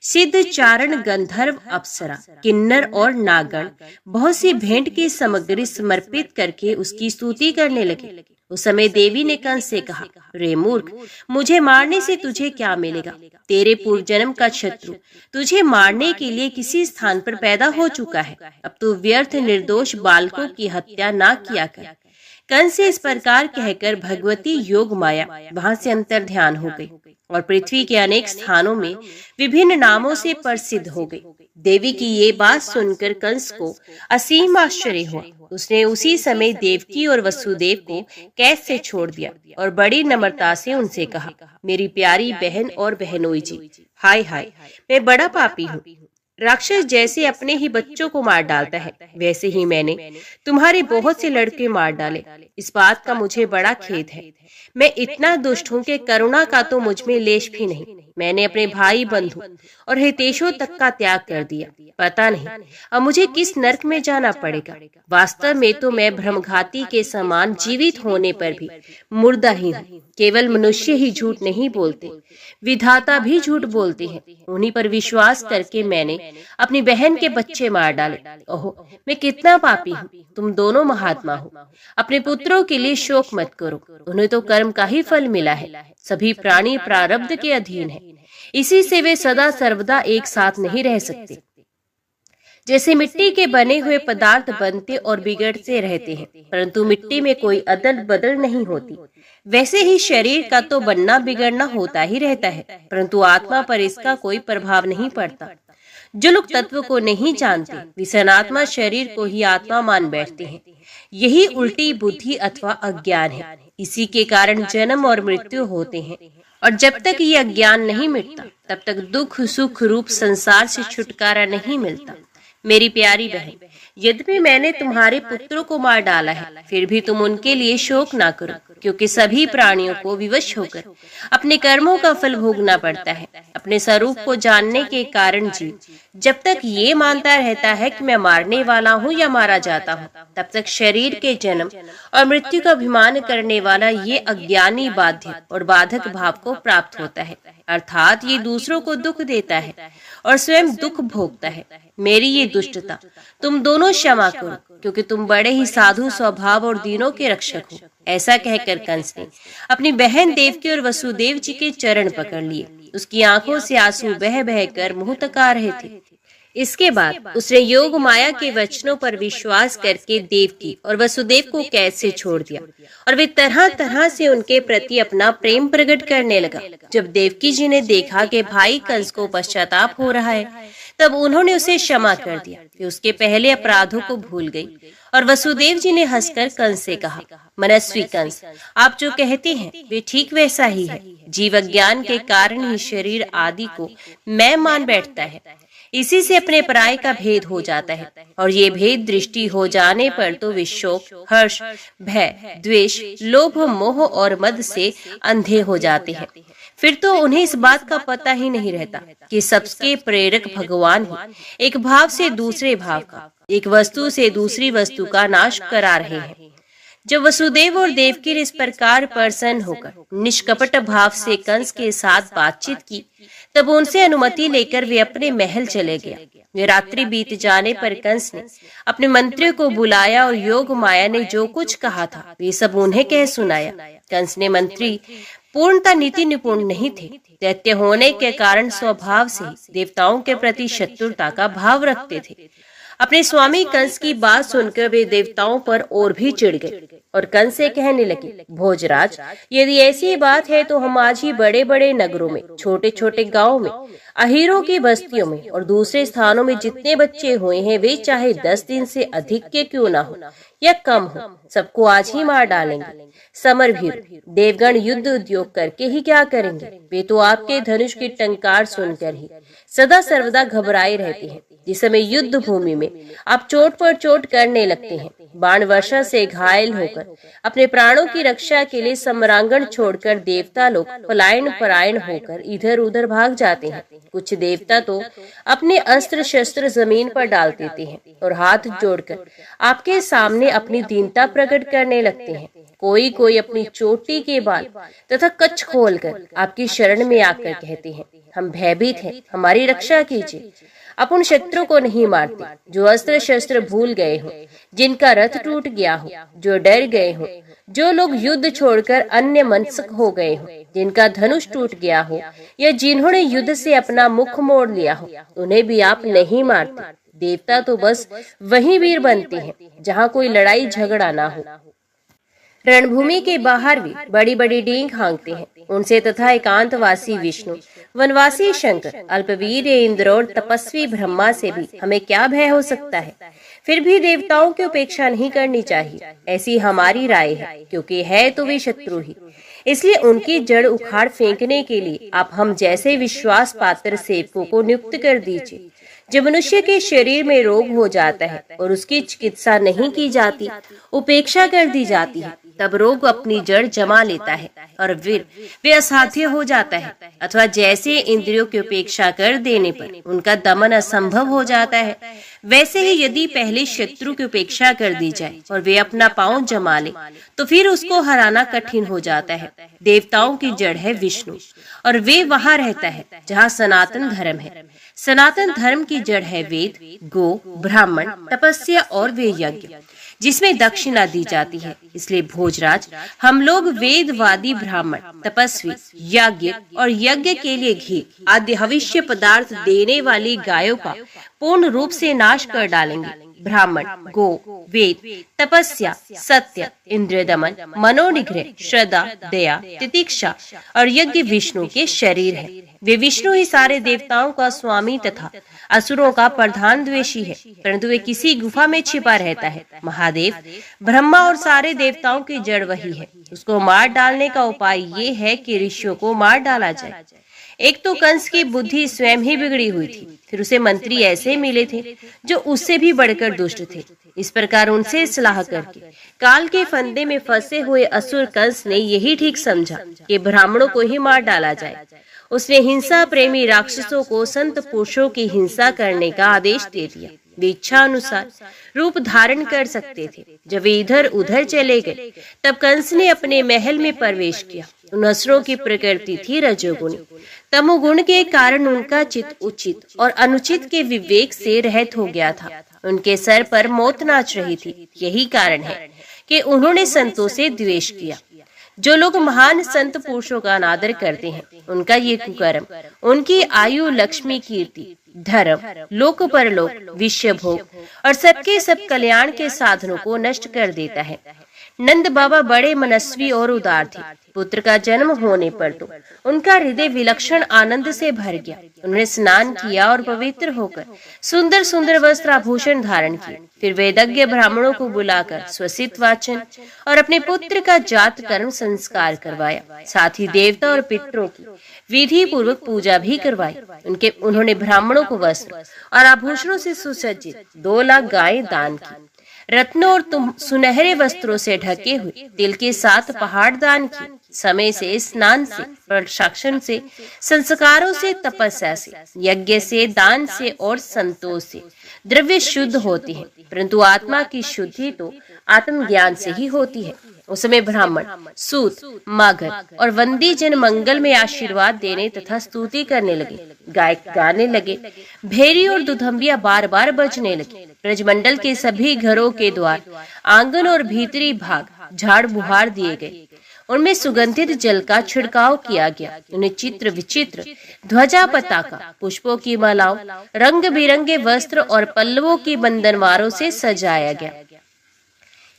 सिद्ध, चारण, गंधर्व, अप्सरा, किन्नर और नागण बहुत सी भेंट की सामग्री समर्पित करके उसकी स्तुति करने लगे। उस समय देवी ने कंस से कहा, रे मूर्ख, मुझे मारने से तुझे क्या मिलेगा? तेरे पूर्व जन्म का शत्रु तुझे मारने के लिए किसी स्थान पर पैदा हो चुका है। अब तू व्यर्थ निर्दोष बालकों की हत्या ना किया कर। कंस से इस प्रकार कहकर भगवती योग माया वहां से अंतर ध्यान हो गई और पृथ्वी के अनेक स्थानों में विभिन्न नामों से प्रसिद्ध हो गई। देवी की ये बात सुनकर कंस को असीम आश्चर्य हुआ। उसने उसी समय देवकी और वसुदेव को कैद से छोड़ दिया और बड़ी नम्रता से उनसे कहा, मेरी प्यारी बहन और बहनोई जी, हाय हाय, मैं बड़ा पापी हूँ। राक्षस जैसे अपने ही बच्चों को मार डालता है, वैसे ही मैंने तुम्हारे बहुत से लड़के मार डाले। इस बात का मुझे बड़ा खेद है। मैं इतना दुष्ट हूँ कि करुणा का तो मुझ में लेश भी नहीं। मैंने अपने भाई, बंधु और हितेशों तक का त्याग कर दिया। पता नहीं अब मुझे किस नर्क में जाना पड़ेगा। वास्तव में तो मैं भ्रमघाती के समान जीवित होने पर भी मुर्दा ही हूँ। केवल मनुष्य ही झूठ नहीं बोलते, विधाता भी झूठ बोलते हैं। उन्हीं पर विश्वास करके मैंने अपनी बहन के बच्चे मार डाले। ओहो, मैं कितना पापी हूँ। तुम दोनों महात्मा हो, अपने पुत्रों के लिए शोक मत करो। उन्हें तो कर्म का ही फल मिला है। सभी प्राणी प्रारब्ध के अधीन है, इसी से वे सदा सर्वदा एक साथ नहीं रह सकते। जैसे मिट्टी के बने हुए पदार्थ बनते और बिगड़ते रहते हैं, परंतु मिट्टी में कोई अदल बदल नहीं होती, वैसे ही शरीर का तो बनना बिगड़ना होता ही रहता है, परंतु आत्मा पर इसका कोई प्रभाव नहीं पड़ता। जो लोग तत्व को नहीं जानते, वे सनात्मा शरीर को ही आत्मा मान बैठते हैं। यही उल्टी बुद्धि अथवा अज्ञान है। इसी के कारण जन्म और मृत्यु होते हैं, और जब तक ये अज्ञान नहीं मिटता, तब तक दुख सुख रूप संसार से छुटकारा नहीं मिलता। मेरी प्यारी बहन, यद्यपि मैंने तुम्हारे पुत्रों को मार डाला है, फिर भी तुम उनके लिए शोक ना करो, क्योंकि सभी प्राणियों को विवश होकर अपने कर्मों का फल भोगना पड़ता है। अपने स्वरूप को जानने के कारण जीव जब तक ये मानता रहता है कि मैं मारने वाला हूँ या मारा जाता हूँ, तब तक शरीर के जन्म और मृत्यु का अभिमान करने वाला ये अज्ञानी बाध्य और बाधक भाव को प्राप्त होता है, अर्थात ये दूसरों को दुख देता है और स्वयं दुख भोगता है। मेरी ये दुष्टता तुम दोनों क्षमा करो, क्योंकि तुम बड़े ही साधु स्वभाव और दीनों के रक्षक हो। ऐसा कहकर कंस ने अपनी बहन देवकी और वसुदेव जी के चरण पकड़ लिए। उसकी आंखों से आंसू बह बह कर मुंह तका रहे थे। इसके बाद उसने योग माया के वचनों पर विश्वास करके देवकी और वसुदेव को कैद से छोड़ दिया, और वे तरह तरह से उनके प्रति अपना प्रेम प्रकट करने लगा। जब देवकी जी ने देखा कि भाई कंस को पश्चाताप हो रहा है, तब उन्होंने उसे क्षमा कर दिया। वे उसके पहले अपराधों को भूल गई, और वसुदेव जी ने हंसकर कंस से कहा, मनस्वी कंस, आप जो कहते हैं वे ठीक वैसा ही है। जीव अज्ञान के कारण ही शरीर आदि को मैं मान बैठता है। इसी से अपने पराये का भेद हो जाता है, और ये भेद दृष्टि हो जाने पर तो वे शोक, हर्ष, भय, द्वेष, लोभ, मोह और मद से अंधे हो जाते हैं। फिर तो उन्हें इस बात का पता ही नहीं रहता कि सबके प्रेरक भगवान ही एक भाव से दूसरे भाव का, एक वस्तु से दूसरी वस्तु का नाश करा रहे हैं। जब वसुदेव और देवकी ने इस प्रकार प्रसन्न होकर निष्कपट भाव से कंस के साथ बातचीत की, तब उनसे अनुमति लेकर वे अपने महल चले गए। वे रात्रि बीत जाने पर कंस ने अपने मंत्रियों को बुलाया और योग माया ने जो कुछ कहा था वे सब उन्हें कह सुनाया। कंस ने मंत्री पूर्णता नीति निपुण नहीं थे। दैत्य होने के कारण स्वभाव से देवताओं के प्रति शत्रुता का भाव रखते थे। अपने स्वामी कंस की बात सुनकर वे देवताओं पर और भी चिढ़ गए और कंस से कहने लगे, भोजराज, यदि ऐसी बात है तो हम आज ही बड़े बड़े नगरों में, छोटे छोटे गांवों में, अहीरों की बस्तियों में और दूसरे स्थानों में जितने बच्चे हुए हैं, वे चाहे 10 दिन से अधिक के क्यों ना हो या कम हो, सबको आज ही मार डालेंगे। समरभीर देवगण युद्ध उद्योग करके ही क्या करेंगे? वे तो आपके धनुष की टंकार सुनकर ही सदा सर्वदा घबराए रहते हैं। जिस समय युद्ध भूमि में आप चोट पर चोट करने लगते हैं, बाण वर्षा से घायल होकर अपने प्राणों की रक्षा के लिए सम्रांगण छोड़कर देवता लोग पलायन परायण होकर इधर उधर भाग जाते हैं। कुछ देवता तो अपने अस्त्र शस्त्र जमीन पर डाल देते हैं और हाथ जोड़कर आपके सामने अपनी दीनता प्रकट करने लगते हैं। कोई कोई अपनी चोटी के बाल तथा कच्छ खोलकर आपकी शरण में आकर कहते हैं, हम भयभीत हैं, हमारी रक्षा कीजिए। आप उन शत्रु को नहीं मारते जो अस्त्र शस्त्र भूल गए हो, जिनका रथ टूट गया हो, जो डर गए हो, जो लोग युद्ध छोड़कर अन्य मनस्क हो गए हो, जिनका धनुष टूट गया हो या जिन्होंने युद्ध से अपना मुख मोड़ लिया हो, उन्हें भी आप नहीं मारते। देवता तो बस वही वीर बनते हैं जहाँ कोई लड़ाई झगड़ा ना हो। रणभूमि के बाहर भी बड़ी बड़ी डींग हाँकते हैं। उनसे तथा एकांतवासी विष्णु, वनवासी शंकर, अल्पवीर इंद्र और तपस्वी ब्रह्मा से भी हमें क्या भय हो सकता है? फिर भी देवताओं की उपेक्षा नहीं करनी चाहिए, ऐसी हमारी राय है, क्योंकि है तो वे शत्रु ही। इसलिए उनकी जड़ उखाड़ फेंकने के लिए आप हम जैसे विश्वास पात्र सेवकों को नियुक्त कर दीजिए। जब मनुष्य के शरीर में रोग हो जाता है और उसकी चिकित्सा नहीं की जाती, उपेक्षा कर दी जाती है, तब रोग अपनी जड़ जमा लेता है और फिर वे असाध्य हो जाता है। अथवा जैसे इंद्रियों की उपेक्षा कर देने पर उनका दमन असंभव हो जाता है, वैसे ही यदि पहले शत्रु की उपेक्षा कर दी जाए और वे अपना पांव जमा ले, तो फिर उसको हराना कठिन हो जाता है। देवताओं की जड़ है विष्णु और वे वहां रहता है जहाँ सनातन धर्म है। सनातन धर्म की जड़ है वेद, गो, ब्राह्मण, तपस्या और वे यज्ञ, जिसमें दक्षिणा दी जाती है। इसलिए भोजराज, हम लोग वेदवादी ब्राह्मण, तपस्वी, याज्ञ और यज्ञ के लिए घी आदि हविष्य पदार्थ देने वाली गायों का पूर्ण रूप से नाश कर डालेंगे। ब्राह्मण, गो, वेद, तपस्या, सत्य, इंद्रिय दमन, मनोनिग्रह, श्रद्धा, दया, तितिक्षा और यज्ञ विष्णु के शरीर है। वे विष्णु ही सारे देवताओं का स्वामी तथा असुरों का प्रधान द्वेषी है, परंतु वे किसी गुफा में छिपा रहता है। महादेव, ब्रह्मा और सारे देवताओं की जड़ वही है। उसको मार डालने का उपाय ये है कि ऋषियों को मार डाला जाए। एक तो कंस की बुद्धि स्वयं ही बिगड़ी हुई थी, फिर उसे मंत्री ऐसे मिले थे जो उससे भी बढ़कर दुष्ट थे। इस प्रकार उनसे सलाह करके काल के फंदे में फंसे हुए असुर कंस ने यही ठीक समझा कि ब्राह्मणों को ही मार डाला जाए। उसने हिंसा प्रेमी राक्षसों को संत पुरुषों की हिंसा करने का आदेश दे दिया। वे इच्छा अनुसार रूप धारण कर सकते थे। जब वे इधर उधर चले गए, तब कंस ने अपने महल में प्रवेश किया। उन असुरों की प्रकृति थी रजोगुणी। तमोगुण के कारण उनका चित्त उचित और अनुचित के विवेक से रहित हो गया था। उनके सर पर मौत नाच रही थी। यही कारण है कि उन्होंने संतों से द्वेष किया। जो लोग महान संत पुरुषों का अनादर करते हैं, उनका ये कुकर्म उनकी आयु, लक्ष्मी, कीर्ति, धर्म, लोक परलोक, विषय भोग और सबके सब कल्याण के साधनों को नष्ट कर देता है। नंद बाबा बड़े मनस्वी और उदार थे। पुत्र का जन्म होने पर तो उनका हृदय विलक्षण आनंद से भर गया। उन्होंने स्नान किया और पवित्र होकर सुंदर सुंदर वस्त्र आभूषण धारण किए। फिर वेदज्ञ ब्राह्मणों को बुलाकर स्वसित वाचन और अपने पुत्र का जात कर्म संस्कार करवाया। साथ ही देवता और पितरों की विधि पूर्वक पूजा भी करवाई। उन्होंने ब्राह्मणों को वस्त्र और आभूषणों से सुसज्जित 2 लाख गायें दान की। रत्नों और सुनहरे वस्त्रों से ढके हुए तिल के 7 पहाड़ दान की। समय से, स्नान से, प्रसाक्षण से, संस्कारों से, तपस्या से, यज्ञ से, दान से और संतोष से द्रव्य शुद्ध होते हैं, परंतु आत्मा की शुद्धि तो आत्मज्ञान से ही होती है। उस समय ब्राह्मण, सूत, मागध और वंदी जन मंगल में आशीर्वाद देने तथा स्तुति करने लगे। गायक गाने लगे। भेरी और दुधंबिया बार बार बजने लगे। ब्रजमंडल के सभी घरों के द्वार, आंगन और भीतरी भाग झाड़ बुहार दिए गए। उनमें सुगंधित जल का छिड़काव किया गया। उन्हें चित्र विचित्र ध्वजा, पताका, पुष्पों की मालाओं, रंग बिरंगे वस्त्र और पल्लवों की बंधनवारों से सजाया गया।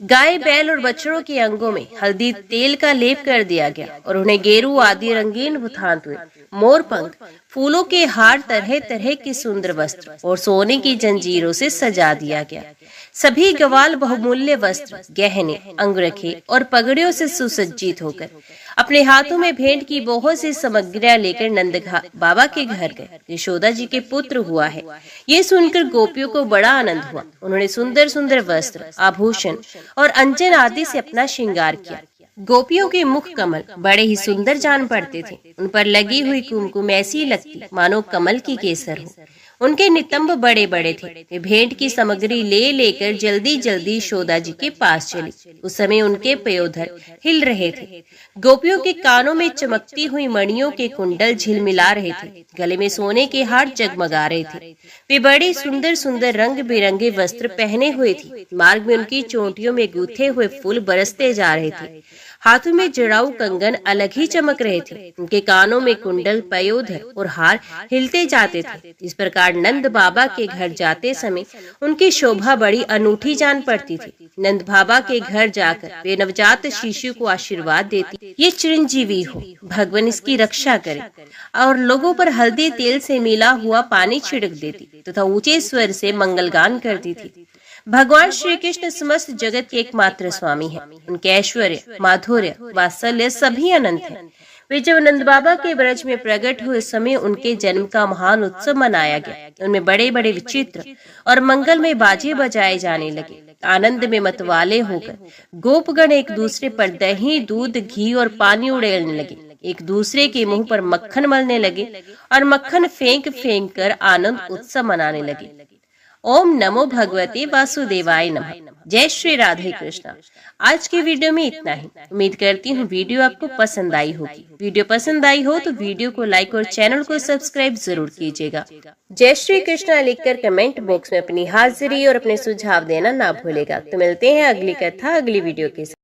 गाय, बैल और बछड़ों के अंगों में हल्दी तेल का लेप कर दिया गया और उन्हें गेरू आदि रंगीन धातुएं, मोर पंख, फूलों के हार, तरह तरह के सुंदर वस्त्र और सोने की जंजीरों से सजा दिया गया। सभी गवाल बहुमूल्य वस्त्र, गहने, अंगरखे और पगड़ियों से सुसज्जित होकर अपने हाथों में भेंट की बहुत सी सामग्रियां लेकर नंद बाबा के घर गए। यशोदा जी के पुत्र हुआ है, ये सुनकर गोपियों को बड़ा आनंद हुआ। उन्होंने सुंदर सुंदर वस्त्र, आभूषण और अंजन आदि से अपना श्रृंगार किया। गोपियों के मुख कमल बड़े ही सुंदर जान पड़ते थे। उन पर लगी हुई कुमकुम ऐसी लगती मानो कमल की केसर हो। उनके नितंब बड़े बड़े थे। वे भेंट की सामग्री ले लेकर जल्दी जल्दी यशोदा जी के पास चली। उस समय उनके पयोधर हिल रहे थे। गोपियों के कानों में चमकती हुई मणियों के कुंडल झिलमिला रहे थे। गले में सोने के हार जगमगा रहे थे। वे बड़े सुंदर सुंदर रंग बिरंगे वस्त्र पहने हुए थे। मार्ग में उनकी चोटियों में गूथे हुए फूल बरसते जा रहे थे। हाथों में जड़ाऊ कंगन अलग ही चमक रहे थे। उनके कानों में कुंडल, पयोधर और हार हिलते जाते थे। इस प्रकार नंद बाबा के घर जाते समय उनकी शोभा बड़ी अनूठी जान पड़ती थी। नंद बाबा के घर जाकर वे नवजात शिशु को आशीर्वाद देती, ये चिरंजीवी हो, भगवान इसकी रक्षा करे, और लोगों पर हल्दी तेल से मिला हुआ पानी छिड़क देती तथा ऊंचे स्वर से मंगलगान करती थी। भगवान श्री कृष्ण समस्त जगत के एकमात्र स्वामी हैं। उनके ऐश्वर्य, माधुर्य, वात्सल्य सभी अनंत हैं। वे जब नंद बाबा के ब्रज में प्रकट हुए उस समय उनके जन्म का महान उत्सव मनाया गया। उनमें बड़े बड़े विचित्र और मंगलमय बाजे बजाए जाने लगे। आनंद में मतवाले होकर गोपगण एक दूसरे पर दही, दूध, घी और पानी उड़ेलने लगे। एक दूसरे के मुंह पर मक्खन मलने लगे और मक्खन फेंक फेंक कर आनंद उत्सव मनाने लगे। ओम नमो भगवते वासुदेवाय नमः। जय श्री राधे कृष्णा। आज की वीडियो में इतना ही। उम्मीद करती हूँ वीडियो आपको पसंद आई होगी। वीडियो पसंद आई हो तो वीडियो को लाइक और चैनल को सब्सक्राइब जरूर कीजिएगा। जय श्री कृष्णा लिखकर कमेंट बॉक्स में अपनी हाजिरी और अपने सुझाव देना ना भूलेगा। तो मिलते हैं अगली कथा अगली वीडियो के साथ।